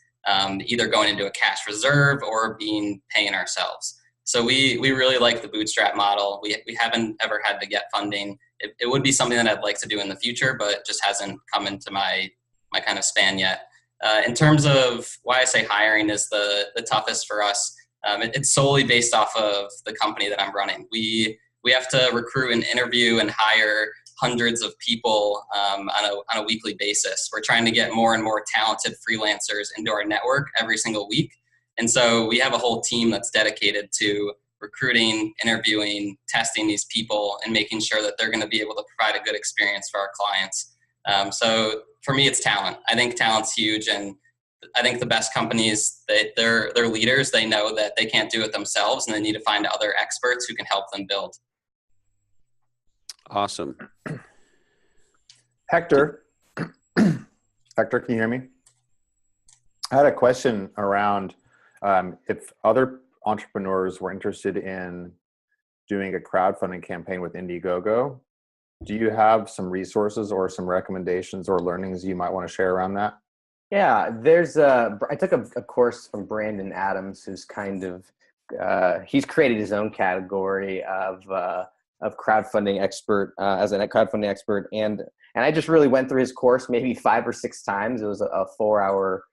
either going into a cash reserve or paying ourselves. So we really like the bootstrap model. We haven't ever had to get funding. It would be something that I'd like to do in the future, but just hasn't come into my kind of span yet. In terms of why I say hiring is the toughest for us, it's solely based off of the company that I'm running. We have to recruit and interview and hire hundreds of people on a weekly basis. We're trying to get more and more talented freelancers into our network every single week. And so we have a whole team that's dedicated to recruiting, interviewing, testing these people, and making sure that they're going to be able to provide a good experience for our clients. So for me, it's talent. I think talent's huge. And I think the best companies, they're leaders. They know that they can't do it themselves, and they need to find other experts who can help them build. Awesome. Hector, can you hear me? I had a question around if other entrepreneurs were interested in doing a crowdfunding campaign with Indiegogo. Do you have some resources or some recommendations or learnings you might want to share around that? Yeah, I took a course from Brandon Adams, who's kind of, he's created his own category of crowdfunding expert, as a crowdfunding expert. And I just really went through his course maybe 5 or 6 times. It was a 4-hour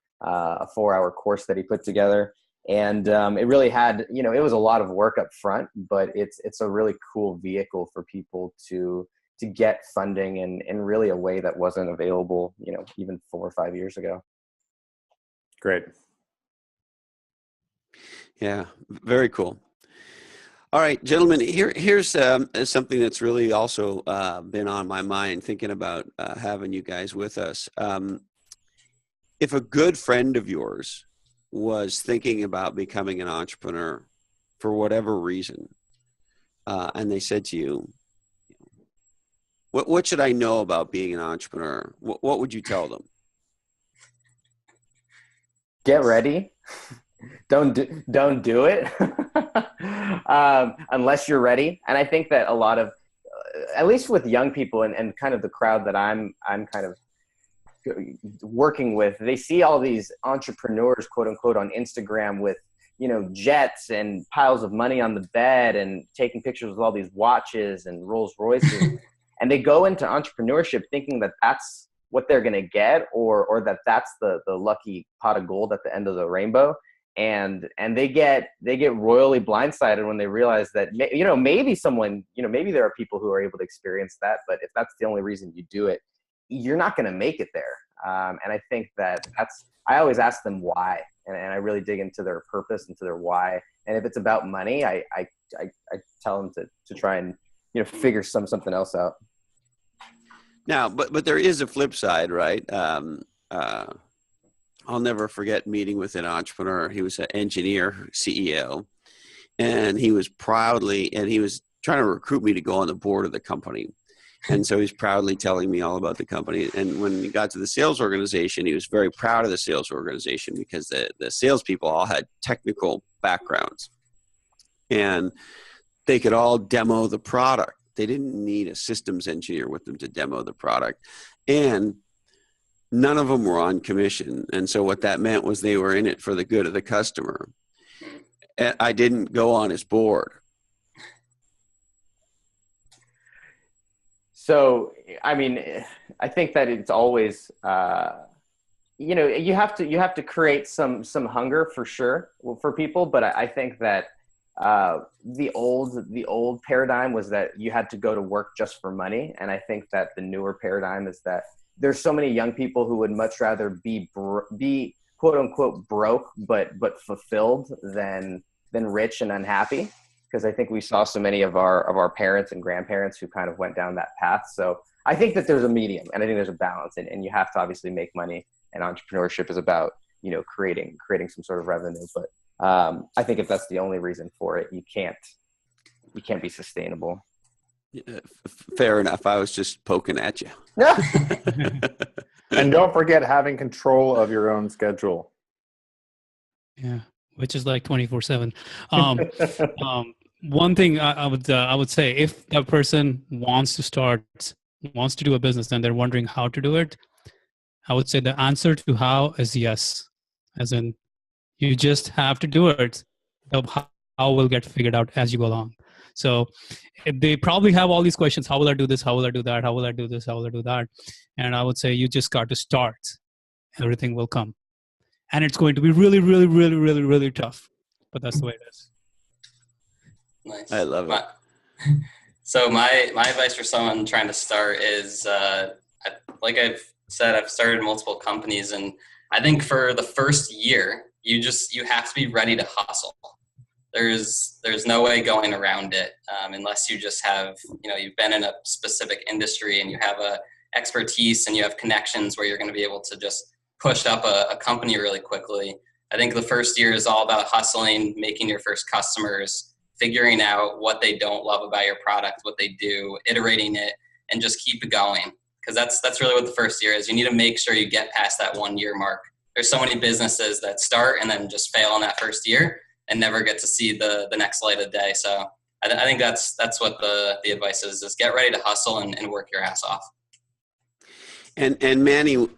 course that he put together. And it really had, it was a lot of work up front, but it's a really cool vehicle for people to get funding in really a way that wasn't available, even 4 or 5 years ago. Great. Yeah, very cool. All right, gentlemen, here's something that's really also been on my mind, thinking about having you guys with us. If a good friend of yours was thinking about becoming an entrepreneur for whatever reason, and they said to you, what should I know about being an entrepreneur? What would you tell them? Get ready. Don't do it unless you're ready. And I think that a lot of, at least with young people and kind of the crowd that I'm kind of working with, they see all these entrepreneurs, quote unquote, on Instagram with, jets and piles of money on the bed and taking pictures with all these watches and Rolls Royces. And they go into entrepreneurship thinking that that's what they're going to get, or that's the lucky pot of gold at the end of the rainbow. And they get royally blindsided when they realize that, maybe someone, maybe there are people who are able to experience that, but if that's the only reason you do it, you're not going to make it there. And I think I always ask them why, and I really dig into their purpose, into their why. And if it's about money, I tell them to try and, figure something else out. Now, but there is a flip side, right? I'll never forget meeting with an entrepreneur. He was an engineer, CEO, and he was trying to recruit me to go on the board of the company. And so he's proudly telling me all about the company. And when he got to the sales organization, he was very proud of the sales organization because the salespeople all had technical backgrounds and they could all demo the product. They didn't need a systems engineer with them to demo the product. And none of them were on commission. And so what that meant was they were in it for the good of the customer. I didn't go on his board. So, I mean, I think that it's always, you have to create some hunger for sure for people. But I think that the old paradigm was that you had to go to work just for money. And I think that the newer paradigm is that there's so many young people who would much rather be quote unquote broke, but fulfilled than rich and unhappy. Because I think we saw so many of our parents and grandparents who kind of went down that path. So I think that there's a medium, and I think there's a balance, and you have to obviously make money, and entrepreneurship is about, creating some sort of revenue. But I think if that's the only reason for it, you can't be sustainable. Yeah, fair enough. I was just poking at you. And don't forget having control of your own schedule. Yeah, which is like 24/7. One thing I would say, if that person wants to do a business and they're wondering how to do it, I would say the answer to how is yes, as in you just have to do it. The how will get figured out as you go along. So they probably have all these questions: how will I do this? How will I do that? How will I do this? How will I do that? And I would say you just got to start. Everything will come. And it's going to be really, really, really, really, really tough. But that's the way it is. Nice. I love it. So my advice for someone trying to start is, like I've said, I've started multiple companies, and I think for the first year, you have to be ready to hustle. There's no way going around it unless you just have, you've been in a specific industry and you have a expertise and you have connections where you're going to be able to just push up a company really quickly. I think the first year is all about hustling, making your first customers, figuring out what they don't love about your product, what they do, iterating it, and just keep it going. Because that's really what the first year is. You need to make sure you get past that 1 year mark. There's so many businesses that start and then just fail in that first year and never get to see the next light of day. So I think that's what the advice is get ready to hustle and work your ass off. And Manny,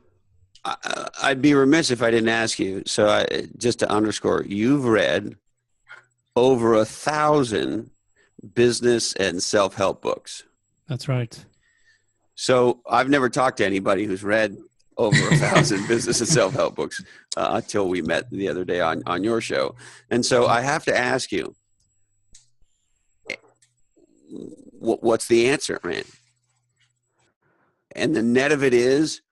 I'd be remiss if I didn't ask you. So just to underscore, you've read over 1,000 business and self-help books. That's right. So I've never talked to anybody who's read over 1,000 business and self-help books until we met the other day on your show. And so I have to ask you, what's the answer, man? And the net of it is?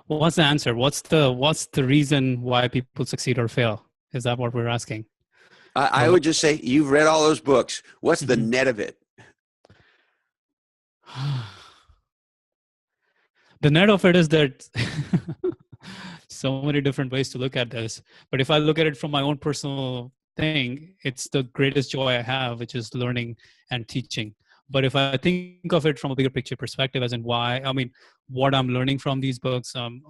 What's the answer? What's the reason why people succeed or fail? Is that what we're asking? I would just say, you've read all those books. What's the net of it? The net of it is that so many different ways to look at this. But if I look at it from my own personal thing, it's the greatest joy I have, which is learning and teaching. But if I think of it from a bigger picture perspective, as in what I'm learning from these books, I'm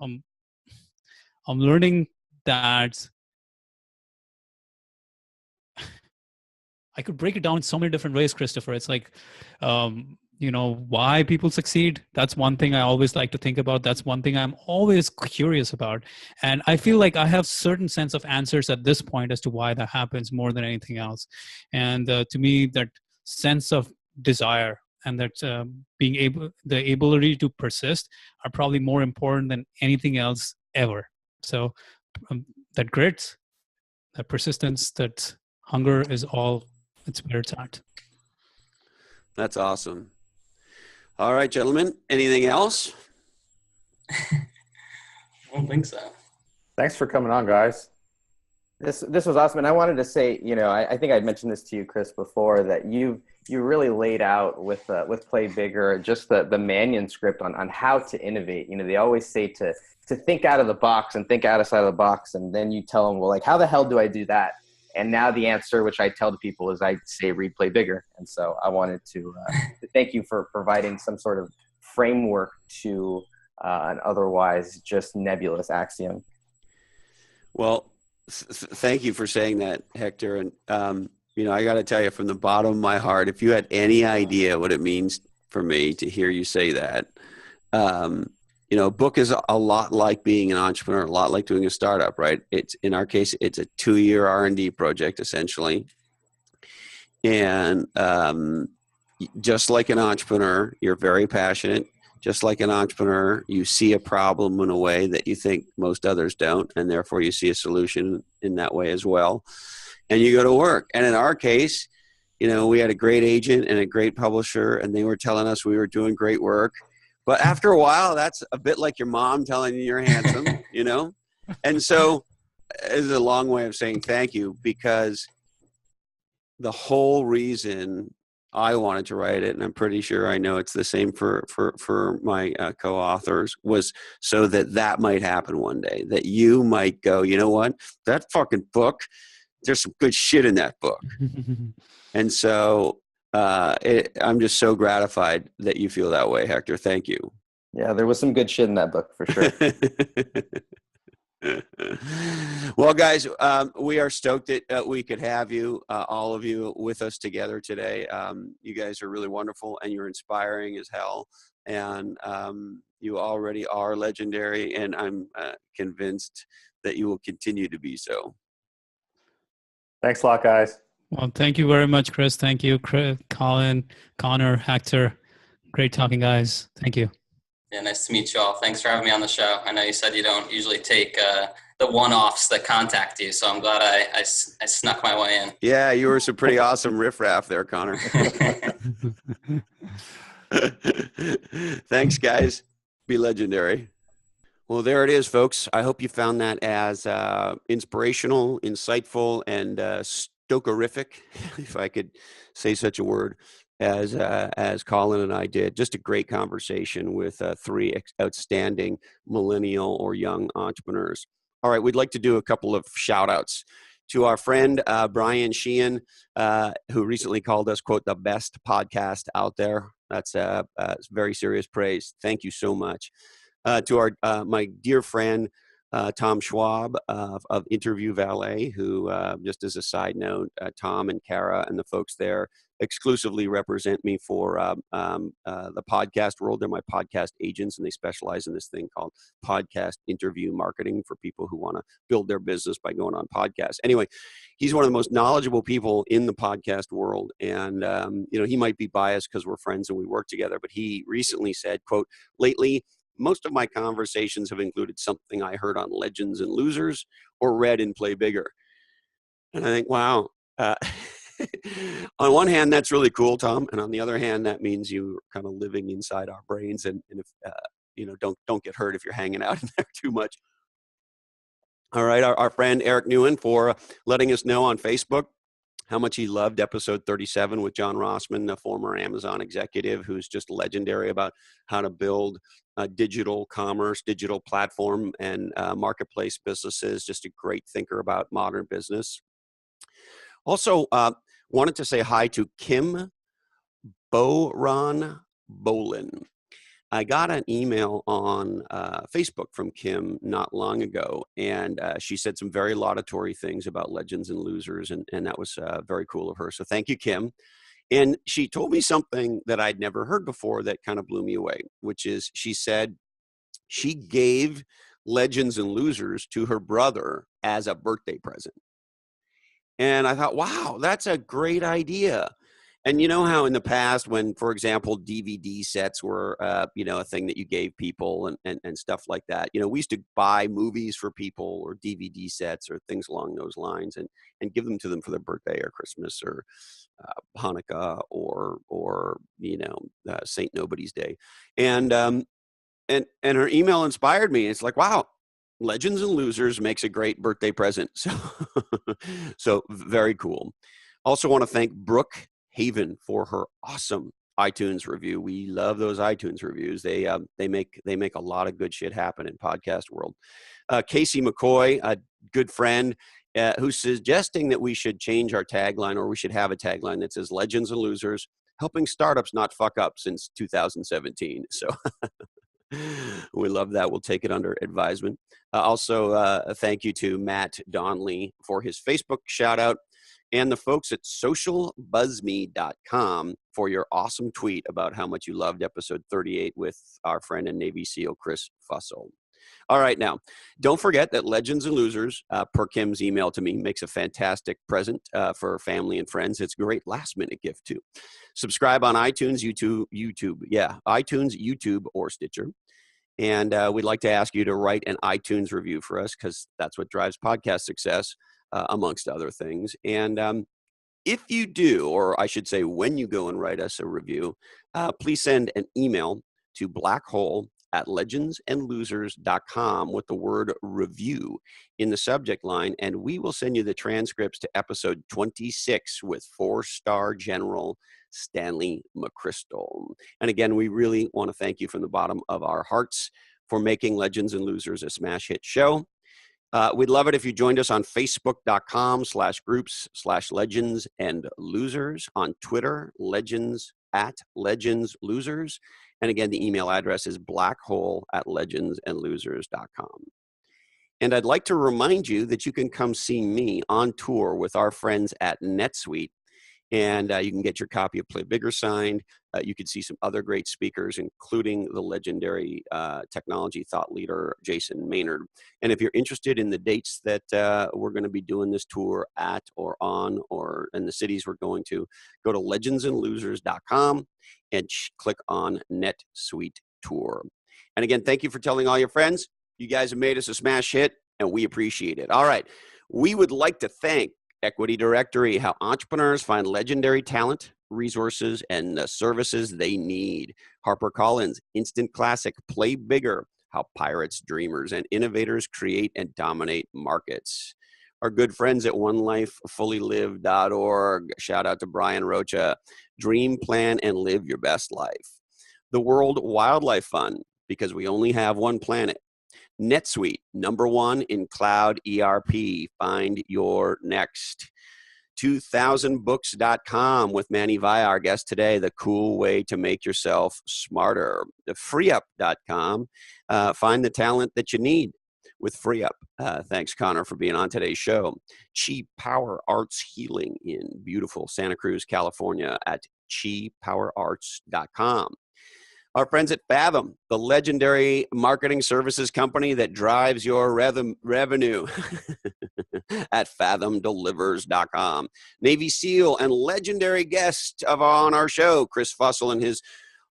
learning that I could break it down in so many different ways, Christopher. It's like, why people succeed. That's one thing I always like to think about. That's one thing I'm always curious about. And I feel like I have certain sense of answers at this point as to why that happens more than anything else. And to me, that sense of desire and that the ability to persist are probably more important than anything else ever. So that grit, that persistence, that hunger is all it's where it's at. That's awesome. All right, gentlemen, anything else? I don't think so. Thanks for coming on, guys. This was awesome. And I wanted to say, I think I'd mentioned this to you, Chris, before, that you really laid out with Play Bigger, just the manuscript on how to innovate. They always say to think out of the box and think outside of the box. And then you tell them, well, like, how the hell do I do that? And now the answer, which I tell to people, is I say read Play Bigger. And so I wanted to thank you for providing some sort of framework to an otherwise just nebulous axiom. Well, thank you for saying that, Hector. And, I got to tell you from the bottom of my heart, if you had any idea what it means for me to hear you say that, a book is a lot like being an entrepreneur, a lot like doing a startup, right? It's, in our case, it's a 2-year R&D project, essentially. And just like an entrepreneur, you're very passionate. Just like an entrepreneur, you see a problem in a way that you think most others don't, and therefore you see a solution in that way as well. And you go to work. And in our case, we had a great agent and a great publisher, and they were telling us we were doing great work. But after a while, that's a bit like your mom telling you you're handsome, And so it's a long way of saying thank you, because the whole reason I wanted to write it, and I'm pretty sure I know it's the same for my co-authors, was so that might happen one day, that you might go, you know what, that fucking book, there's some good shit in that book. And so I'm just so gratified that you feel that way, Hector. Thank you. Yeah, there was some good shit in that book for sure. Well, guys, we are stoked that we could have you, all of you, with us together today. You guys are really wonderful, and you're inspiring as hell. And you already are legendary, and I'm convinced that you will continue to be so. Thanks a lot, guys. Well, thank you very much, Chris. Thank you, Chris, Colin, Connor, Hector. Great talking, guys. Thank you. Yeah, nice to meet you all. Thanks for having me on the show. I know you said you don't usually take the one-offs that contact you, so I'm glad I snuck my way in. Yeah, you were some pretty awesome riffraff there, Connor. Thanks, guys. Be legendary. Well, there it is, folks. I hope you found that as inspirational, insightful, and stokerific, if I could say such a word, as Colin and I did. Just a great conversation with 3 outstanding millennial or young entrepreneurs. All right, we'd like to do a couple of shout outs to our friend Brian Sheehan, who recently called us, quote, the best podcast out there. That's very serious praise. Thank you so much. To my dear friend Tom Schwab of Interview Valet, who, just as a side note, Tom and Kara and the folks there exclusively represent me for the podcast world. They're my podcast agents, and they specialize in this thing called podcast interview marketing for people who want to build their business by going on podcasts. Anyway, he's one of the most knowledgeable people in the podcast world, and he might be biased because we're friends and we work together, but he recently said, quote, lately, most of my conversations have included something I heard on Legends and Losers or read in Play Bigger. And I think, wow. On one hand, that's really cool, Tom. And on the other hand, that means you're kind of living inside our brains. And if, don't get hurt if you're hanging out in there too much. All right. Our friend Eric Newen for letting us know on Facebook how much he loved episode 37 with John Rossman, the former Amazon executive, who's just legendary about how to build digital commerce, digital platform, and marketplace businesses. Just a great thinker about modern business. Also, wanted to say hi to Kim Boron Bolin. I got an email on Facebook from Kim not long ago, and she said some very laudatory things about Legends and Losers, and that was very cool of her. So thank you, Kim. And she told me something that I'd never heard before that kind of blew me away, which is she said she gave Legends and Losers to her brother as a birthday present. And I thought, wow, that's a great idea. And you know how in the past when, for example, DVD sets were, a thing that you gave people and stuff like that, we used to buy movies for people or DVD sets or things along those lines and give them to them for their birthday or Christmas or Hanukkah or Saint Nobody's Day. And her email inspired me. It's like, wow, Legends and Losers makes a great birthday present. So very cool. Also want to thank Brooke Haven for her awesome iTunes review. We love those iTunes reviews. They make a lot of good shit happen in podcast world. Casey McCoy, a good friend, who's suggesting that we should change our tagline, or we should have a tagline that says Legends and Losers, helping startups not fuck up since 2017. So we love that. We'll take it under advisement. Also, thank you to Matt Donnelly for his Facebook shout out. and the folks at socialbuzzme.com for your awesome tweet about how much you loved episode 38 with our friend and Navy SEAL Chris Fussell. All right, now, don't forget that Legends and Losers, per Kim's email to me, makes a fantastic present for family and friends. It's a great last-minute gift, too. Subscribe on iTunes, iTunes, YouTube, or Stitcher. And we'd like to ask you to write an iTunes review for us, because that's what drives podcast success, amongst other things. And if you do, or I should say when you go and write us a review, please send an email to blackhole@legendsandlosers.com with the word review in the subject line, and we will send you the transcripts to episode 26 with 4-star General Stanley McChrystal. And again, we really want to thank you from the bottom of our hearts for making Legends and Losers a smash hit show. We'd love it if you joined us on Facebook.com/groups/Legends and Losers, on Twitter, @LegendsLosers. And again, the email address is blackhole@legendsandlosers.com. And I'd like to remind you that you can come see me on tour with our friends at NetSuite. And you can get your copy of Play Bigger signed. You can see some other great speakers, including the legendary technology thought leader, Jason Maynard. And if you're interested in the dates that we're going to be doing this tour at or on, or in the cities we're going to, go to legendsandlosers.com and click on NetSuite Tour. And again, thank you for telling all your friends. You guys have made us a smash hit, and we appreciate it. All right. We would like to thank Equity Directory, how entrepreneurs find legendary talent, resources, and the services they need. HarperCollins, Instant Classic, Play Bigger, how pirates, dreamers, and innovators create and dominate markets. Our good friends at onelifefullylive.org, shout out to Brian Rocha, dream, plan, and live your best life. The World Wildlife Fund, because we only have one planet. NetSuite, #1 in cloud ERP. Find your next. 2000books.com with Manny Vaya, our guest today, the cool way to make yourself smarter. Freeup.com, find the talent that you need with Freeup. Thanks, Connor, for being on today's show. Chi Power Arts Healing in beautiful Santa Cruz, California at chipowerarts.com. Our friends at Fathom, the legendary marketing services company that drives your revenue at fathomdelivers.com. Navy SEAL and legendary guest on our show, Chris Fussell, and his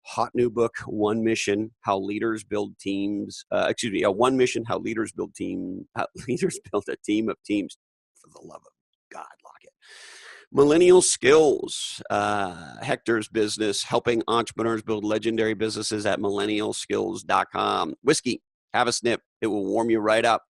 hot new book, One Mission, How Leaders Build Teams. One Mission, How Leaders Build Leaders Build a Team of Teams. For the love of God, lock it. Millennial Skills, Hector's business, helping entrepreneurs build legendary businesses at millennialskills.com. Whiskey, have a snip. It will warm you right up.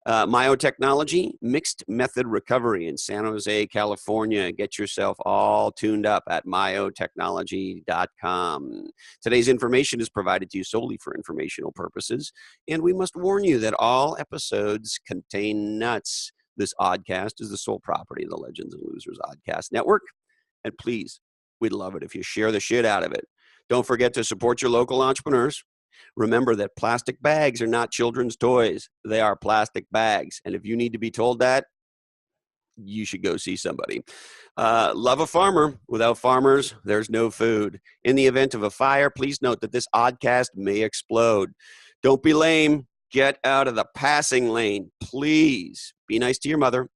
Myotechnology, mixed method recovery in San Jose, California. Get yourself all tuned up at myotechnology.com. Today's information is provided to you solely for informational purposes, and we must warn you that all episodes contain nuts. This oddcast is the sole property of the Legends and Losers Oddcast Network. And please, we'd love it if you share the shit out of it. Don't forget to support your local entrepreneurs. Remember that plastic bags are not children's toys. They are plastic bags. And if you need to be told that, you should go see somebody. Love a farmer. Without farmers, there's no food. In the event of a fire, please note that this oddcast may explode. Don't be lame. Get out of the passing lane, please. Be nice to your mother.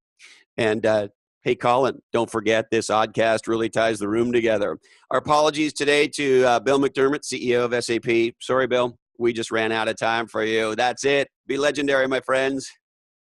And hey, Colin, don't forget this oddcast really ties the room together. Our apologies today to Bill McDermott, CEO of SAP. Sorry, Bill. We just ran out of time for you. That's it. Be legendary, my friends.